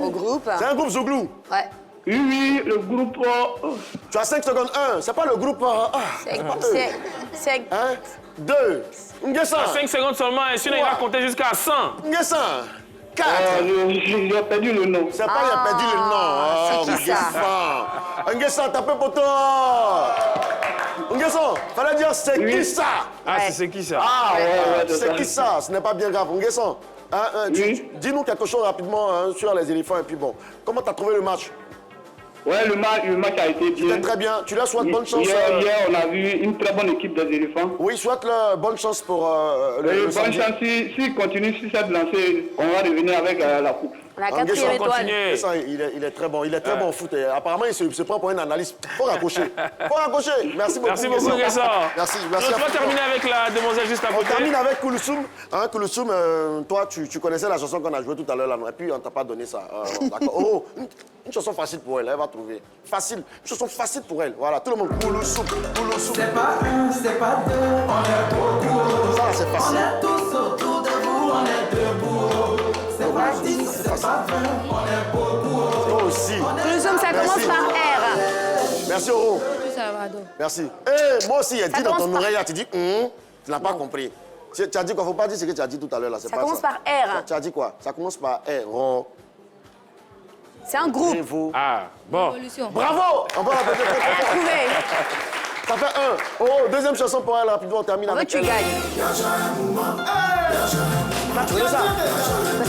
Au groupe. C'est un groupe Zouglou. Ouais. Oui, le groupe... Tu as 5 secondes. 1, c'est pas le groupe... C'est... 1, 2, Nguessan. 5 secondes seulement, et sinon il va compter jusqu'à 100. Nguessan. 4. J'ai perdu le nom. C'est pas, il a perdu le nom. C'est qui ça? Nguessan, tapez pour toi. Nguessan, fallait dire c'est qui ça? Ah, c'est qui ça? Ah, c'est qui ça? Ce n'est pas bien grave. Nguessan, dis-nous quelque chose rapidement sur les éléphants et puis bon. Comment tu as trouvé le match? Ouais, le match a été bien. C'était très bien. Tu leur souhaites bonne chance. Hier, on a vu une très bonne équipe des éléphants. Oui, souhaite-leur bonne chance pour le bonne samedi. chance. S'il continue sur cette lancée, on va revenir avec la coupe. La quatrième étoile. Nguessan, il est très bon. Il est très bon au foot. Et apparemment, il se prend pour un analyste. Faut raccrocher. Faut raccrocher. Merci beaucoup. Merci beaucoup, Nguessan. Merci. On va terminer avec la demoiselle juste à On côté. termine avec Kouloussoum. Kouloussoum, toi, tu connaissais la chanson qu'on a jouée tout à l'heure là, non? Et puis on t'a pas donné ça. D'accord. Oh, une chanson facile pour elle, elle va trouver. Facile. Une chanson facile pour elle. Voilà, tout le monde. Kouloussoum. Kouloussoum. C'est pas un, c'est pas deux, on est beaucoup. Ça, c'est facile. On est tous autour de vous, on est debout. C'est pas 10, c'est pas 20, on est beaucoup. Toi aussi. Kouloussoum, ça commence par R. Merci, Oro. Salvador. Merci. Et moi aussi, elle dit dans ton commence par- oreille, tu dis, tu n'as pas compris. Tu as dit quoi? Faut pas dire ce que tu as dit tout à l'heure là. Ça commence par R. Tu as dit quoi? Ça commence par R. C'est un groupe. Bravo. Ah, bon. Révolution. Bravo! On va l'applaudir très, très Elle a fort. trouvé. Ça fait 1. Oh, deuxième chanson pour elle, rapidement, on termine On veut avec que tu elle. gagnes. Tu connais ça?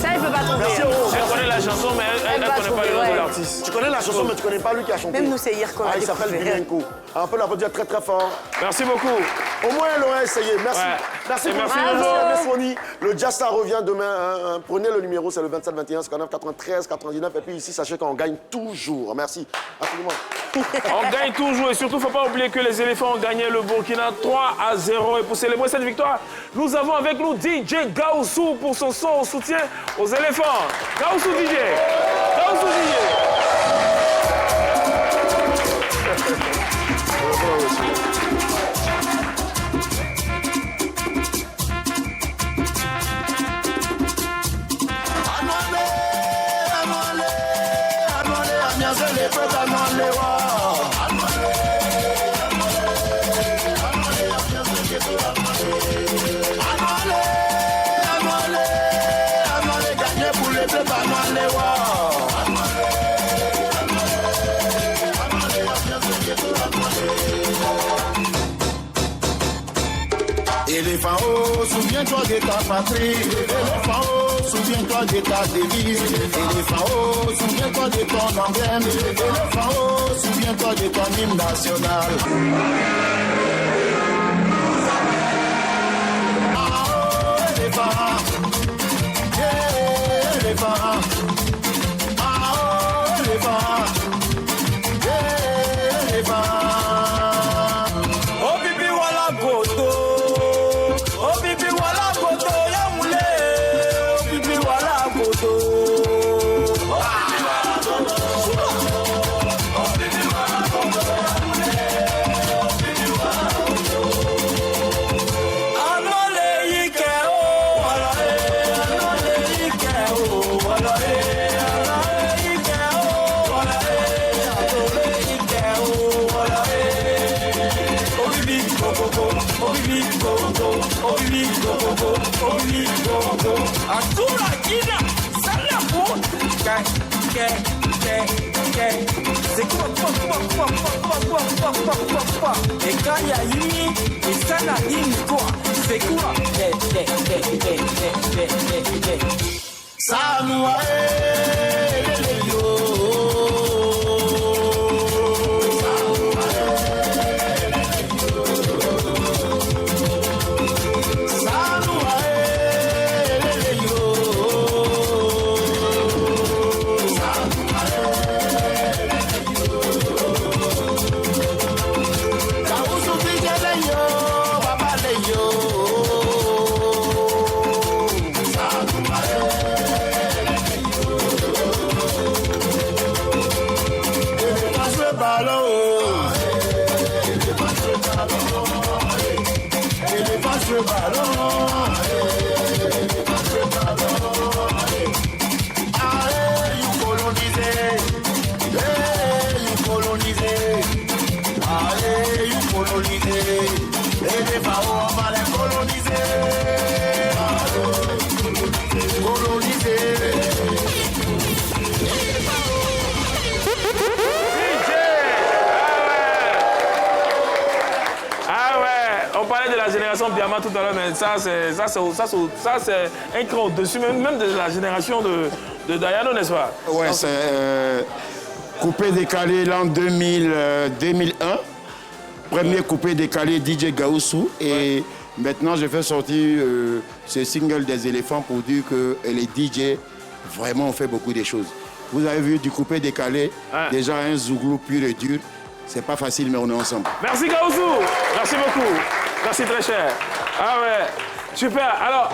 Ça, elle peut pas trouver. Merci, Oro. Elle connaît la chanson, mais elle Elle ne va connaît pas trouver, le nom de ouais. l'artiste. Tu connais la chanson, mais tu connais pas lui qui a chanté. Même nous, c'est hier qu'on a Il s'appelle découvert. Bilenko. On peut l'applaudir très très fort. Merci beaucoup. Au moins, elle aurait essayé. Merci. Ouais. Merci Et pour merci, le Jojo. Sony. Le Jassa revient demain. Prenez le numéro, c'est le 27 21 59 93 99. Et puis ici, sachez qu'on gagne toujours. Merci. Absolument. On gagne toujours et surtout, il ne faut pas oublier que les éléphants ont gagné le Burkina 3-0. Et pour célébrer cette victoire, nous avons avec nous DJ Gaoussou pour son son au soutien aux éléphants. Gaoussou DJ. Gaoussou DJ. Anwale, Éléphant, oh, souviens-toi de ta patrie. Éléphant, oh, souviens-toi de ta devise. Éléphant, oh, souviens-toi de ton emblème. Éléphant, oh, souviens-toi de ton hymne national. Ah, oh, éléphant. Yeah, éléphant. Ah, oh, éléphant. Yeah, éléphant. C'est quoi? Et quand il y a Yumi, et ça n'a rien quoi? C'est quoi? Ça nous a Biama tout à l'heure, mais ça c'est un cran au-dessus même de la génération de Dayano, n'est-ce pas? Ouais, c'est coupé décalé l'an 2001. Premier coupé décalé DJ Gaoussou. Et maintenant, je fais sortir ce single des éléphants pour dire que les DJ vraiment ont fait beaucoup de choses. Vous avez vu du coupé décalé, déjà un zouglou pur et dur. C'est pas facile, mais on est ensemble. Merci Gaoussou, merci beaucoup. Merci très cher. Ah ouais, super. Alors,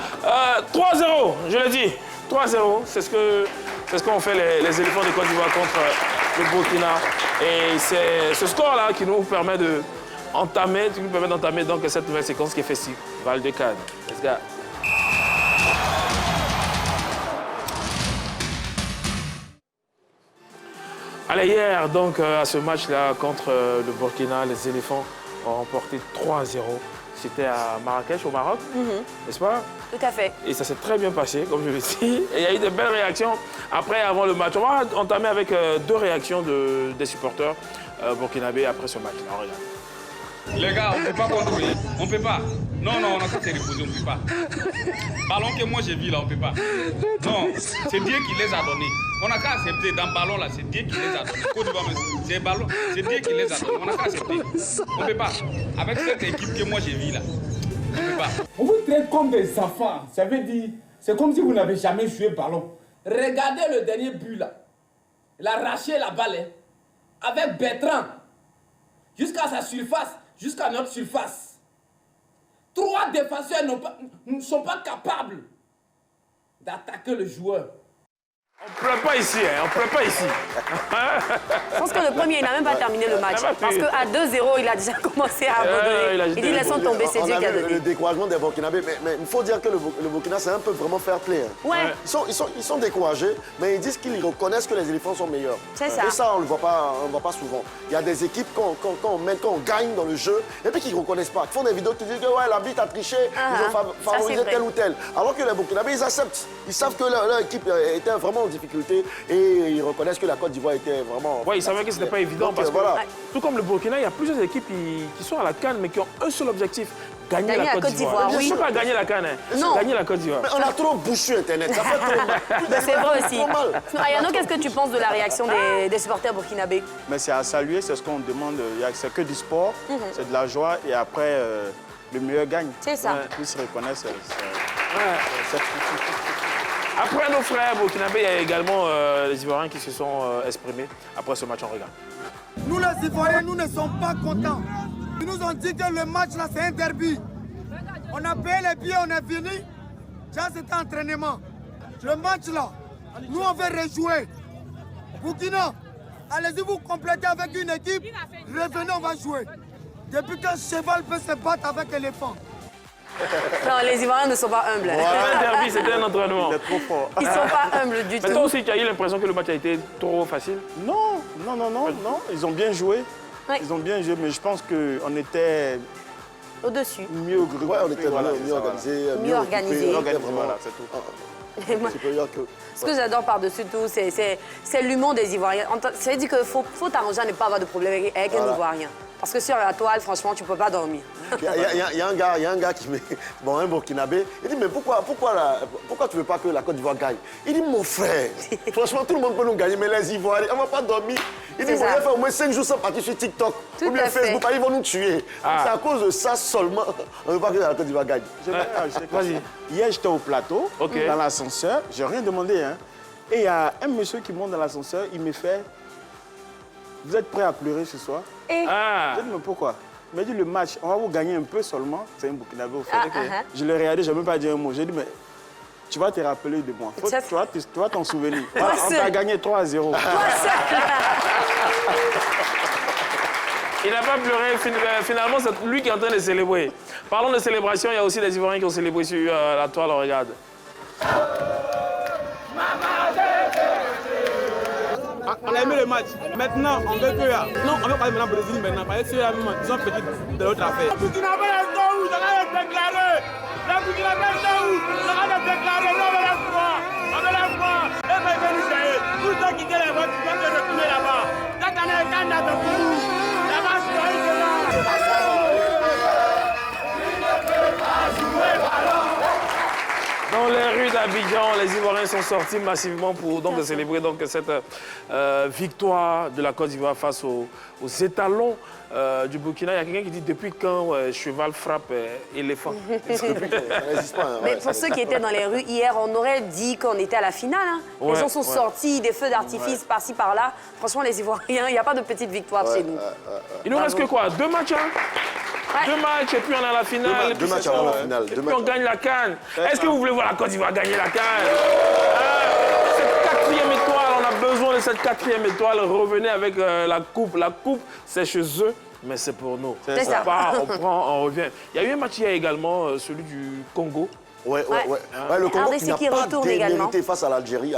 3-0, je l'ai dit. 3-0, c'est ce qu'ont fait les éléphants de Côte d'Ivoire contre le Burkina. Et c'est ce score-là qui nous permet d'entamer donc cette nouvelle séquence qui est Festival de Cannes. Let's go. Allez, hier, donc, à ce match-là contre le Burkina, les éléphants ont remporté 3-0. C'était à Marrakech, au Maroc, n'est-ce pas? Tout à fait. Et ça s'est très bien passé, comme je l'ai dit. Et il y a eu de belles réactions après, avant le match. On va entamer avec deux réactions des supporters burkinabés après ce match-là. On regarde. Les gars, on ne peut pas contrôler. On ne peut pas. Non, on a qu'à se reposer, on ne peut pas. Ballon que moi j'ai vu là, on ne peut pas. Non, c'est Dieu qui les a donnés. On n'a qu'à accepter. Dans le ballon là, c'est Dieu qui les a donnés. C'est Dieu qui les a donnés. On n'a qu'à accepter. On ne peut pas. Avec cette équipe que moi j'ai vue là, on ne peut pas. On vous traite comme des enfants. Ça veut dire, c'est comme si vous n'avez jamais joué ballon. Regardez le dernier but là. Il a arraché la balle avec Bertrand jusqu'à sa surface, jusqu'à notre surface. 3 défenseurs ne sont pas capables d'attaquer le joueur. On ne pleure pas ici, hein, on ne pleure pas ici. Je pense que le premier, il n'a même pas terminé le match. Parce qu'à 2-0, il a déjà commencé à abandonner. Il dit laissons tomber, c'est Dieu qui a donné. Le découragement des Burkinabés, mais il faut dire que le Burkina, c'est un peu vraiment fair play. Hein. Ouais. Ils sont découragés, mais ils disent qu'ils reconnaissent que les éléphants sont meilleurs. C'est ça. Et ça, on ne le voit pas souvent. Il y a des équipes, quand on gagne dans le jeu, et puis qui ne reconnaissent pas. Ils font des vidéos qui disent que ouais, l'arbitre a triché, ils ont favorisé tel ou tel. Alors que les Burkinabés, ils acceptent. Ils savent que leur équipe était vraiment en difficulté et ils reconnaissent que la Côte d'Ivoire était vraiment... Oui, ils savaient que ce n'était pas évident parce que, tout comme le Burkina, il y a plusieurs équipes qui sont à la CAN mais qui ont un seul objectif, gagner la Côte d'Ivoire. Oui. Je ne peux pas gagner la CAN, hein. Non. Gagner la Côte d'Ivoire. Mais on a trop bouché Internet, ça fait trop mal. C'est vrai aussi. Ayano, qu'est-ce que tu penses de la réaction des supporters burkinabés? Mais c'est à saluer, c'est ce qu'on demande. C'est que du sport, c'est de la joie et après, le meilleur gagne. C'est ça. Ils se reconnaissent. Après nos frères burkinabés, il y a également les Ivoiriens qui se sont exprimés après ce match en regard. Nous les Ivoiriens, nous ne sommes pas contents. Ils nous ont dit que le match là, c'est un derby. On a payé les billets, on est venu. Ça, c'était entraînement. Le match là, nous on veut rejouer. Burkina, allez-y vous complétez avec une équipe. Revenez, on va jouer. Depuis qu'un cheval peut se battre avec un éléphant. Non, les Ivoiriens ne sont pas humbles. Un derby, c'était un entraînement. C'est trop fort. Ils ne sont pas humbles du tout. Mais toi aussi, tu as eu l'impression que le match a été trop facile? Non. Ils ont bien joué. Ouais. Ils ont bien joué, mais je pense qu'on était... Au-dessus. Mieux groupés. Ouais, on était mieux organisés. Mieux organisés. Voilà, c'est tout. Supérieur que... Ce que j'adore par-dessus tout, c'est l'humour des Ivoiriens. Ça veut dire qu'il faut t'arranger à ne pas avoir de problème avec un Ivoirien. Parce que sur la toile, franchement, tu ne peux pas dormir. Il y a un gars qui me... Bon, un Burkinabé, il dit, mais pourquoi tu ne veux pas que la Côte d'Ivoire gagne? Il dit, mon frère, franchement, tout le monde peut nous gagner, mais les Ivoiriens, on ne va pas dormir. Il dit, on va faire au moins 5 jours sans partir sur TikTok. Ou bien Facebook, ils vont nous tuer. C'est à cause de ça seulement, on ne veut pas que la Côte d'Ivoire gagne. Vas-y. Hier, j'étais au plateau, dans l'ascenseur, je n'ai rien demandé. Hein. Et il y a un monsieur qui monte dans l'ascenseur, il me fait, vous êtes prêts à pleurer ce soir? Je dis, mais pourquoi? Il m'a dit, le match, on va vous gagner un peu seulement. C'est un Burkinabé au fait. Je l'ai regardé, je n'ai même pas dit un mot. J'ai dit, mais tu vas te rappeler de moi. Tu vas t'en souvenir. Voilà, on t'a gagné 3-0. Il n'a pas pleuré. Finalement, c'est lui qui est en train de célébrer. Parlons de célébration, il y a aussi des Ivoiriens qui ont célébré sur la toile. Regarde. On a aimé le match. Maintenant, on veut que... Non, on veut parler maintenant Brésil maintenant. Parce que c'est la même disons petite de l'autre affaire. La Burkinabé est où? Ça va le déclarer. La Burkinabé est où? Ça va le déclarer. Non, on va la croire. On va la croire. Et bien, il va nous gagner. Tout le temps quitter les votes, tu vas te retourner là-bas. Cette année, il y a un date pour nous. Là-bas, c'est là. Dans les rues d'Abidjan, les Ivoiriens sont sortis massivement pour donc, célébrer donc, cette victoire de la Côte d'Ivoire face aux étalons du Burkina. Il y a quelqu'un qui dit depuis quand cheval frappe éléphant. Mais pour ceux qui étaient dans les rues hier, on aurait dit qu'on était à la finale. Hein. Les gens sont sortis, des feux d'artifice par-ci par-là. Franchement, les Ivoiriens, il n'y a pas de petite victoire chez nous. Il nous reste que quoi? 2 matchs, hein? 2 matchs et puis on est à la finale. 2 matchs avant la finale. Et puis on gagne la CAN. Est-ce que vous voulez voir la Côte d'Ivoire gagner la CAN? Cette 4e étoile, on a besoin de cette 4e étoile. Revenez avec la coupe. La coupe, c'est chez eux, mais c'est pour nous. C'est ça. On prend, on revient. Il y a eu un match hier également, celui du Congo. Ouais, le Congo qui n'a pas démérité face à l'Algérie,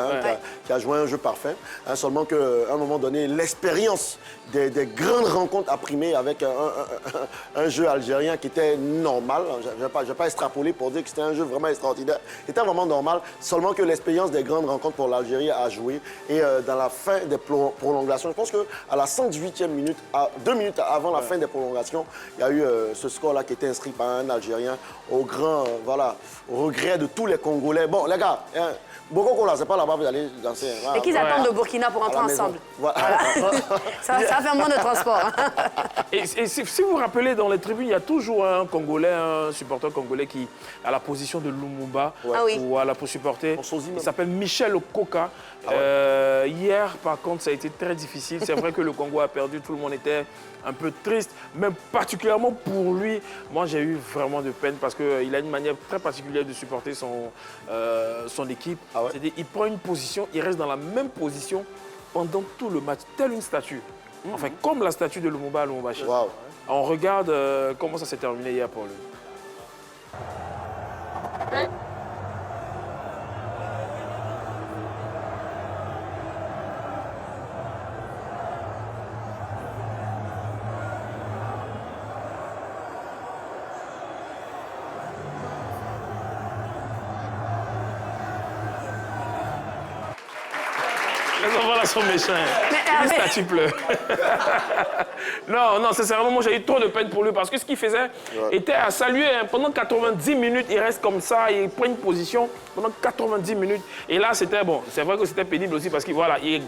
qui a joué un jeu parfait. Seulement qu'à un moment donné, l'expérience des grandes rencontres a primé avec un jeu algérien qui était normal. Je ne vais pas extrapoler pour dire que c'était un jeu vraiment extraordinaire. C'était vraiment normal, seulement que l'expérience des grandes rencontres pour l'Algérie a joué. Et dans la fin des prolongations, je pense qu'à la 118e minute, 2 minutes avant la fin des prolongations, il y a eu ce score-là qui était inscrit par un Algérien au grand, au regret de tous les Congolais. Bon, les gars, Boko là, c'est pas là-bas, vous allez danser. Et qu'ils attendent le Burkina pour entrer ensemble. Voilà. Ça fait un moins de transport. Et si vous vous rappelez, dans les tribunes, il y a toujours un Congolais, un supporter congolais qui a la position de Lumumba ou à la pour supporter. Il s'appelle Michel Okoka. Hier, par contre, ça a été très difficile. C'est vrai que le Congo a perdu, tout le monde était un peu triste, même particulièrement pour lui. Moi, j'ai eu vraiment de peine parce qu'il a une manière très particulière manière de supporter son équipe. C'est-à-dire il prend une position, il reste dans la même position pendant tout le match, telle une statue. Enfin, comme la statue de Lumumba Lubumbashi. On regarde comment ça s'est terminé hier pour lui. Les enfants là sont méchants. Les statues pleurent. Non, sincèrement, moi j'ai eu trop de peine pour lui parce que ce qu'il faisait était à saluer. Pendant 90 minutes, il reste comme ça, il prend une position pendant 90 minutes. Et là, c'était bon. C'est vrai que c'était pénible aussi parce qu'il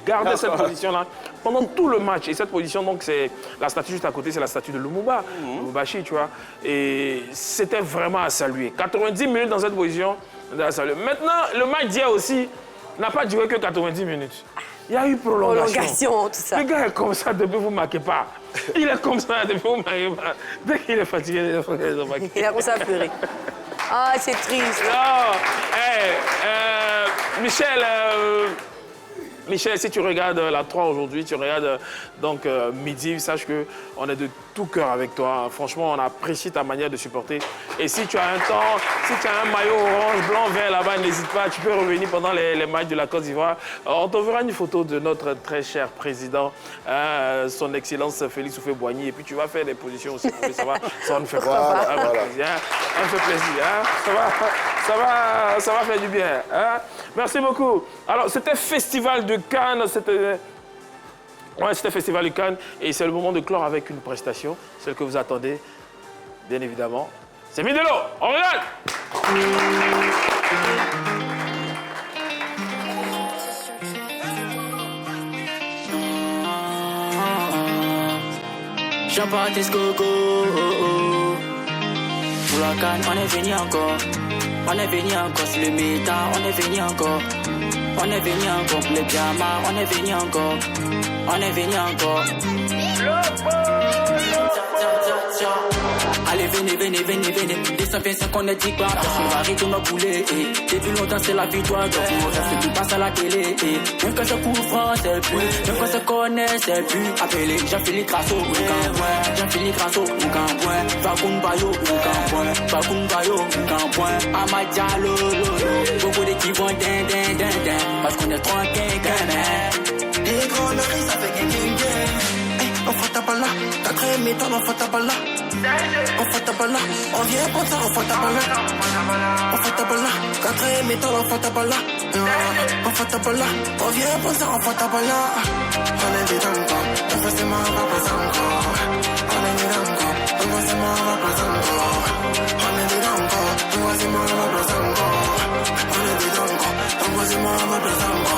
gardait cette position-là pendant tout le match. Et cette position, donc, c'est la statue juste à côté, c'est la statue de Lumumba, Lubumbashi, tu vois. Et c'était vraiment à saluer. 90 minutes dans cette position, à saluer. Maintenant, le match d'hier aussi n'a pas duré que 90 minutes. Il y a eu prolongation. Tout ça. Le gars est comme ça depuis que vous ne marquez pas. Il est comme ça depuis que vous ne marquez pas. Dès qu'il est fatigué, il a commencé à pleurer. Ah, c'est triste. Non. Michel, si tu regardes la 3 aujourd'hui, tu regardes donc midi, sache qu'on est de tout cœur avec toi. Franchement, on apprécie ta manière de supporter. Et si tu as un temps, si tu as un maillot orange, blanc, vert là-bas, n'hésite pas, tu peux revenir pendant les matchs de la Côte d'Ivoire. On t'enverra une photo de notre très cher président, son Excellence Félix Houphouët-Boigny. Et puis tu vas faire des positions aussi. Ça nous fait plaisir. Ça me fait plaisir. Ça va faire du bien. Hein? Merci beaucoup. Alors, c'était Festival de Cannes. C'était Festival de Cannes. Et c'est le moment de clore avec une prestation, celle que vous attendez, bien évidemment. C'est Midelo. On regarde. Jean-Baptiste Coco, pour la Cannes, on est venu encore. On est venu encore sur le méta, on est venu encore. On est venu encore pour les diamants, on est venu encore. On est venu encore. Allez, venez. 225, on est dit quoi? On va arrêter nos poulets. Depuis longtemps, c'est la victoire. Donc, on fait qui passe à la télé. Même quand je cours France, c'est plus. Même quand je connais, c'est plus. Appelez Jean-Philippe Grasso, Jean-Philippe Grasso, Fakoun Bayo, Amad Diallo, beaucoup d'équipes vont din. Parce qu'on est tranquille, les grands narines, ça fait gang. On fait ta balle là, 4 méthodes, on fait ta balle là. On fait ta balle là, on vient pour ça, on fait ta balle là. On fait ta balle là, 4 méthodes, on fait ta balle là. On fait ta balle là, on vient pour ça, on fait ta balle là. On est des dames, on fait ses mains, on va pas encore. On est des dames, on fait ses mains, on va pas encore. On est des dames, on fait ses mains, on va pas encore. On est des dames, on fait ses mains, on va pas encore.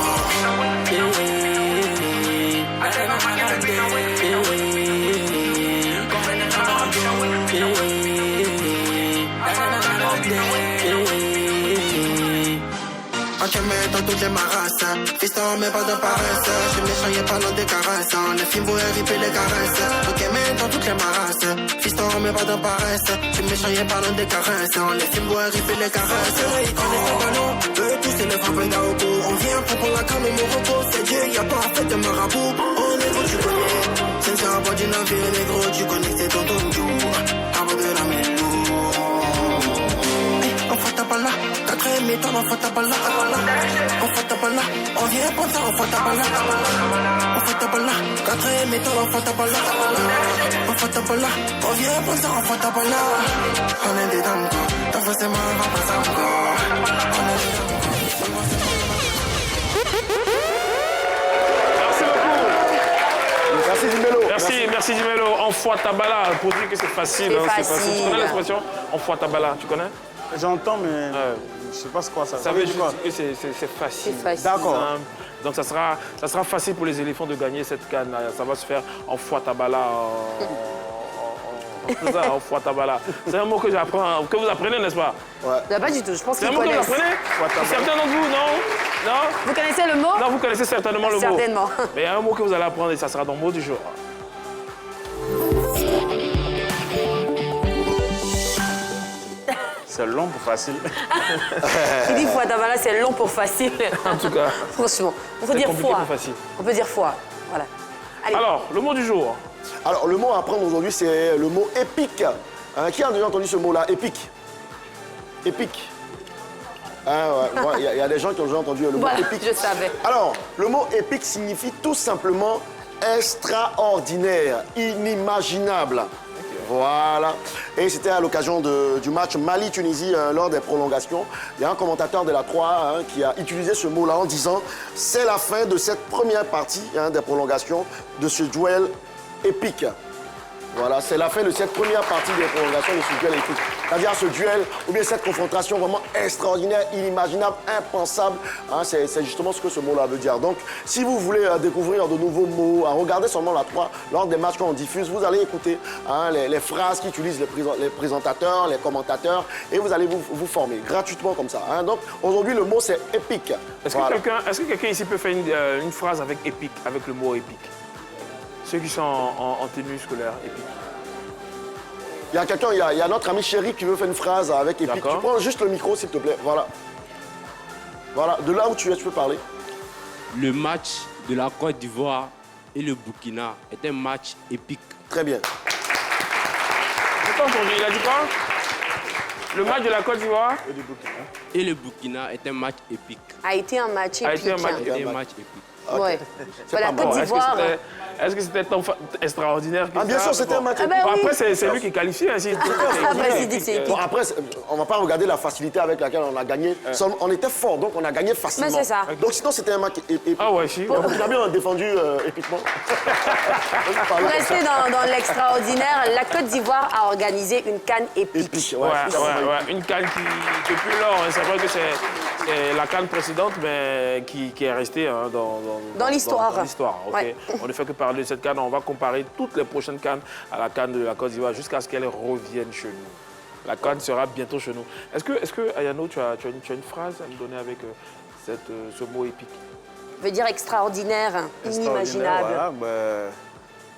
On met dans toutes les marasses. Fiston, mais pas de paresse. Je suis méchant, y'a pas dans des caresses. Les films vont ripper les caresses. Ok, mais dans toutes les marasses. Fiston, mais pas de paresse. Je suis méchant, y'a pas dans des caresses. Les films vont ripper les caresses. Ils connaissent le ballon. Eux tous, c'est le frappin d'Aogo. On vient pour qu'on la calme, mon repos. C'est Dieu, y'a pas fait de marabout. On est gros, tu connais. C'est un bois du navire, négro. Tu connais, c'est ton tour. Avant de la mélou. On fait ta balle là. 4 méthodes, on fait ta balle là. On fait ta balle là, on vient pour ça, on fait ta balle là. On fait ta balle là, 4 méthodes, on fait ta balle là. On fait ta balle là, on vient pour ça, on fait ta balle là. On est des dames, t'as forcément on va pas encore. On est des dames, Merci beaucoup. Merci Dimelo. Enfoua Tabala, pour dire que c'est facile. C'est facile. Tu connais l'expression Enfoua Tabala, tu connais? J'entends, mais je sais pas ce quoi ça veut dire que c'est facile. D'accord. Donc ça sera facile pour les éléphants de gagner cette canne. Ça va se faire en Fouatabala. C'est ça, en Fouatabala. C'est un mot que j'apprends, que vous apprenez, n'est-ce pas? Ouais. Pas du tout, je pense qu'ils connaissent. C'est un mot que vous apprenez? Certains d'entre vous, non? Vous connaissez le mot? Non, vous connaissez certainement le mot. Certainement. Mais il y a un mot que vous allez apprendre et ça sera dans le mot du jour. C'est long pour facile. Il dit Fouadamala, c'est long pour facile. En tout cas. Franchement, on peut dire compliqué foi. pour facile. On peut dire foi. Voilà. Allez. Alors, le mot du jour. Alors, le mot à apprendre aujourd'hui, c'est le mot épique. Qui a déjà entendu ce mot-là? Épique. Épique. Il y a des gens qui ont déjà entendu le mot épique. Je savais. Alors, le mot épique signifie tout simplement extraordinaire, inimaginable. Voilà. Et c'était à l'occasion du match Mali-Tunisie lors des prolongations. Il y a un commentateur de la 3 qui a utilisé ce mot-là en disant « C'est la fin de cette première partie des prolongations de ce duel épique ». Voilà, c'est la fin de cette première partie des prolongations de ce duel épique. C'est-à-dire ce duel, ou bien cette confrontation vraiment extraordinaire, inimaginable, impensable. C'est justement ce que ce mot-là veut dire. Donc, si vous voulez découvrir de nouveaux mots, regardez seulement la 3 lors des matchs qu'on diffuse. Vous allez écouter les phrases qu'utilisent les présentateurs, les commentateurs, et vous allez vous former gratuitement comme ça. Donc, aujourd'hui, le mot, c'est épique. Est-ce que quelqu'un ici peut faire une phrase avec épique, avec le mot épique? Ceux qui sont en tenue scolaire, épique. Il y a quelqu'un, il y a notre ami Chéri qui veut faire une phrase avec épique. Tu prends juste le micro, s'il te plaît. Voilà. Voilà, de là où tu es, tu peux parler. Le match de la Côte d'Ivoire et le Burkina est un match épique. Très bien. J'ai pas entendu, il a dit quoi? Le match de la Côte d'Ivoire et le Burkina est un match épique. A été un match épique. A été un match épique. Ouais. La Côte d'Ivoire. Est-ce que c'était extraordinaire? Bien sûr, c'était un match. Après, c'est lui qui qualifie. Après, on ne va pas regarder la facilité avec laquelle on a gagné. On était fort, donc on a gagné facilement. Mais c'est ça. Donc sinon, c'était un match épique. Ah ouais, si. On a bien défendu épiquement. Pour rester dans l'extraordinaire, la Côte d'Ivoire a organisé une CAN épique. Une CAN qui, depuis lors, c'est vrai que c'est la CAN précédente, mais qui est restée dans l'histoire. Okay. On ne fait que parler de cette CAN. On va comparer toutes les prochaines CAN à la CAN de la Côte d'Ivoire jusqu'à ce qu'elle revienne chez nous. La CAN sera bientôt chez nous. Est-ce que Ayano, tu as une phrase à me donner avec ce mot épique? Veut dire extraordinaire, inimaginable. Voilà,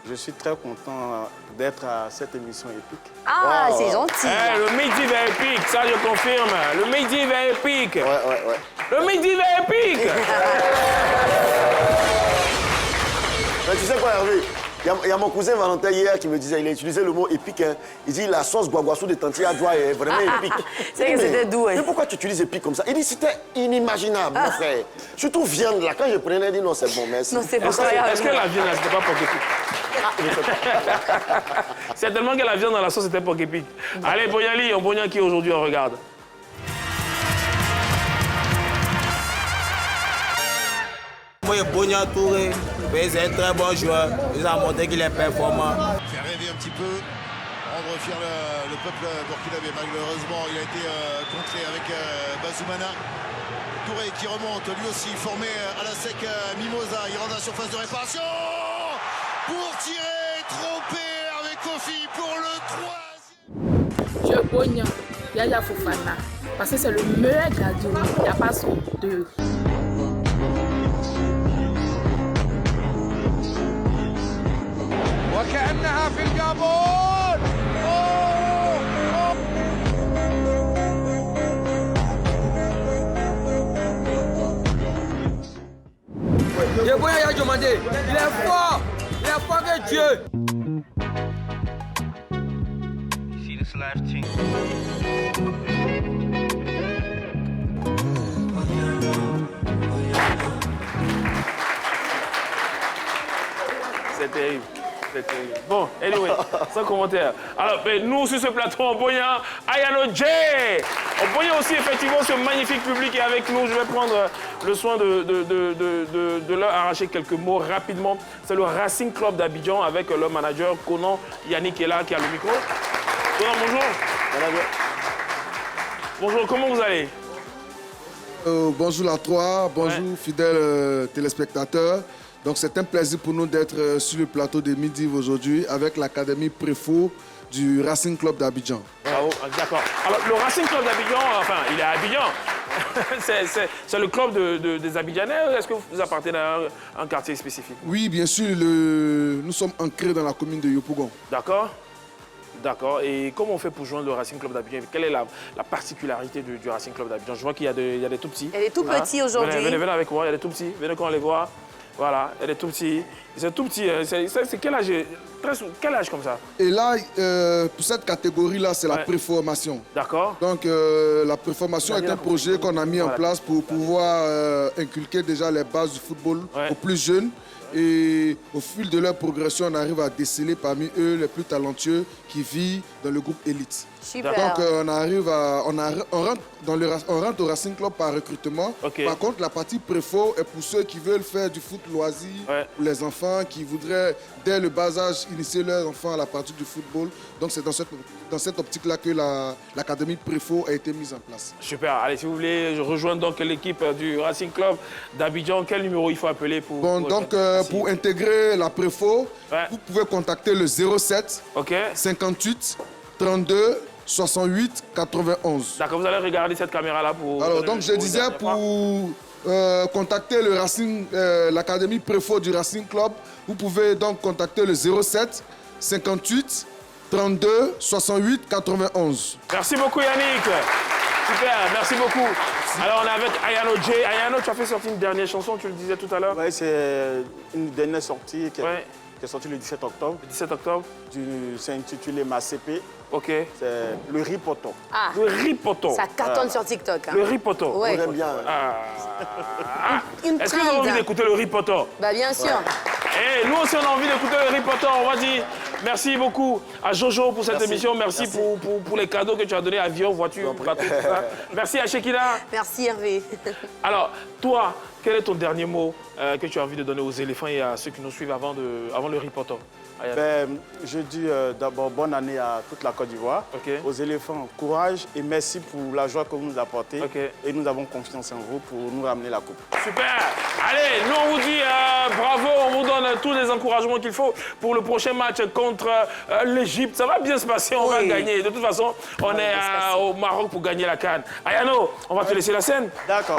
je suis très content d'être à cette émission épique. Ah, c'est gentil. Le midi va épique, ça je confirme. Le midi va épique. Ouais. Le midi va épique. Mais tu sais quoi, Hervé? Il y a mon cousin Valentin hier qui me disait, il a utilisé le mot épique. Il dit la sauce guaguassou de Tanti Adjoa est vraiment épique. C'est que c'était doux. Mais pourquoi tu utilises épique comme ça? Il dit c'était inimaginable, mon frère. Surtout viande là, quand je prenais, il dit non, c'est bon, merci. Non, c'est pas Est-ce que la viande là, c'était pas pour épique? C'est tellement que la viande dans la sauce était pour épique. Allez, Boyali, on Boyan qui aujourd'hui on regarde. Moi, Boyan Touré, c'est un très bon joueur. Il a montré qu'il est performant. Fait rêver un petit peu, rendre fier le peuple burkinabé. Malheureusement, il a été contré avec Bazoumana. Touré qui remonte, lui aussi formé à la sec Mimosa. Il rentre à la surface de réparation pour tirer, tromper avec Kofi pour le 3e. Je Boyan, Yaya Fofana, parce que c'est le meilleur gardien. Il n'y a pas son deux. وكأنها في الجابون. Yeboya Yaya Diomandé, il est fort que Dieu. See this live team. C'est terrible. Bon, anyway, sans commentaire. Alors, nous, sur ce plateau, on Boyan, Ayano J. On Boyan aussi, effectivement, ce magnifique public est avec nous. Je vais prendre le soin de leur arracher quelques mots rapidement. C'est le Racing Club d'Abidjan avec leur manager, Conan Yannick est là, qui a le micro. Conan, bonjour. Bonjour, comment vous allez? Bonjour la 3, bonjour fidèles téléspectateurs. Donc c'est un plaisir pour nous d'être sur le plateau de Midi aujourd'hui avec l'Académie Préfo du Racing Club d'Abidjan. Bravo, d'accord. Alors le Racing Club d'Abidjan, enfin il est à Abidjan. C'est le club des Abidjanais. Est-ce que vous appartenez à un quartier spécifique? Oui, bien sûr, nous sommes ancrés dans la commune de Yopougon. D'accord. D'accord. Et comment on fait pour joindre le Racing Club d'Abidjan? Quelle est la particularité du Racing Club d'Abidjan? Je vois qu'il y a des tout petits. Il y a des tout petits aujourd'hui. Venez avec moi, il y a des tout petits. Venez qu'on les voit. Voilà, il y a des tout petits. C'est tout petit. C'est quel âge? Quel âge comme ça? Et là, pour cette catégorie-là, c'est la préformation. D'accord. Donc, la préformation est un projet qu'on a mis en place pour pouvoir inculquer déjà les bases du football aux plus jeunes. Et au fil de leur progression, on arrive à déceler parmi eux les plus talentueux qui vivent dans le groupe élite. Super. Donc on rentre au Racing Club par recrutement. Par contre, la partie préfo est pour ceux qui veulent faire du foot loisir, pour les enfants qui voudraient, dès le bas âge, initier leurs enfants à la partie du football. Donc c'est dans cette optique-là que l'académie préfo a été mise en place. Super. Allez, si vous voulez rejoindre donc l'équipe du Racing Club d'Abidjan, quel numéro il faut appeler pour... Pour intégrer la préfo, vous pouvez contacter le 07 58 32 68 91. D'accord, vous allez regarder cette caméra-là pour... Alors, donc je disais, pour contacter le Racing, l'académie préfo du Racing Club, vous pouvez donc contacter le 07 58 32 68 91. Merci beaucoup Yannick. Super, merci beaucoup. Alors on est avec Ayano J. Ayano, tu as fait sortir une dernière chanson, tu le disais tout à l'heure. Oui, c'est une dernière sortie qui est sortie le 17 octobre. Le 17 octobre. C'est intitulé Ma CP. Ok. C'est le ripoto. Ah. Le ripoto. Ça cartonne sur TikTok. Hein. Le ripoto. Ouais. On aime bien. Est-ce que vous avez envie d'écouter le ripoto? Bah bien sûr. Et nous aussi on a envie d'écouter le ripoto. On va dire merci beaucoup à Jojo pour cette émission. Merci. Pour les cadeaux que tu as donnés, avion, voiture, plateau, tout ça. Merci à Shekina. Merci Hervé. Alors, toi, quel est ton dernier mot que tu as envie de donner aux éléphants et à ceux qui nous suivent avant le ripoto? Je dis d'abord bonne année à toute la Côte d'Ivoire, aux éléphants, courage et merci pour la joie que vous nous apportez. Et nous avons confiance en vous pour nous ramener la coupe. Super. Allez, nous on vous dit bravo, on vous donne tous les encouragements qu'il faut pour le prochain match contre l'Égypte. Ça va bien se passer, on va gagner. De toute façon, on est au Maroc pour gagner la CAN. Ayano, on va te laisser la scène. D'accord.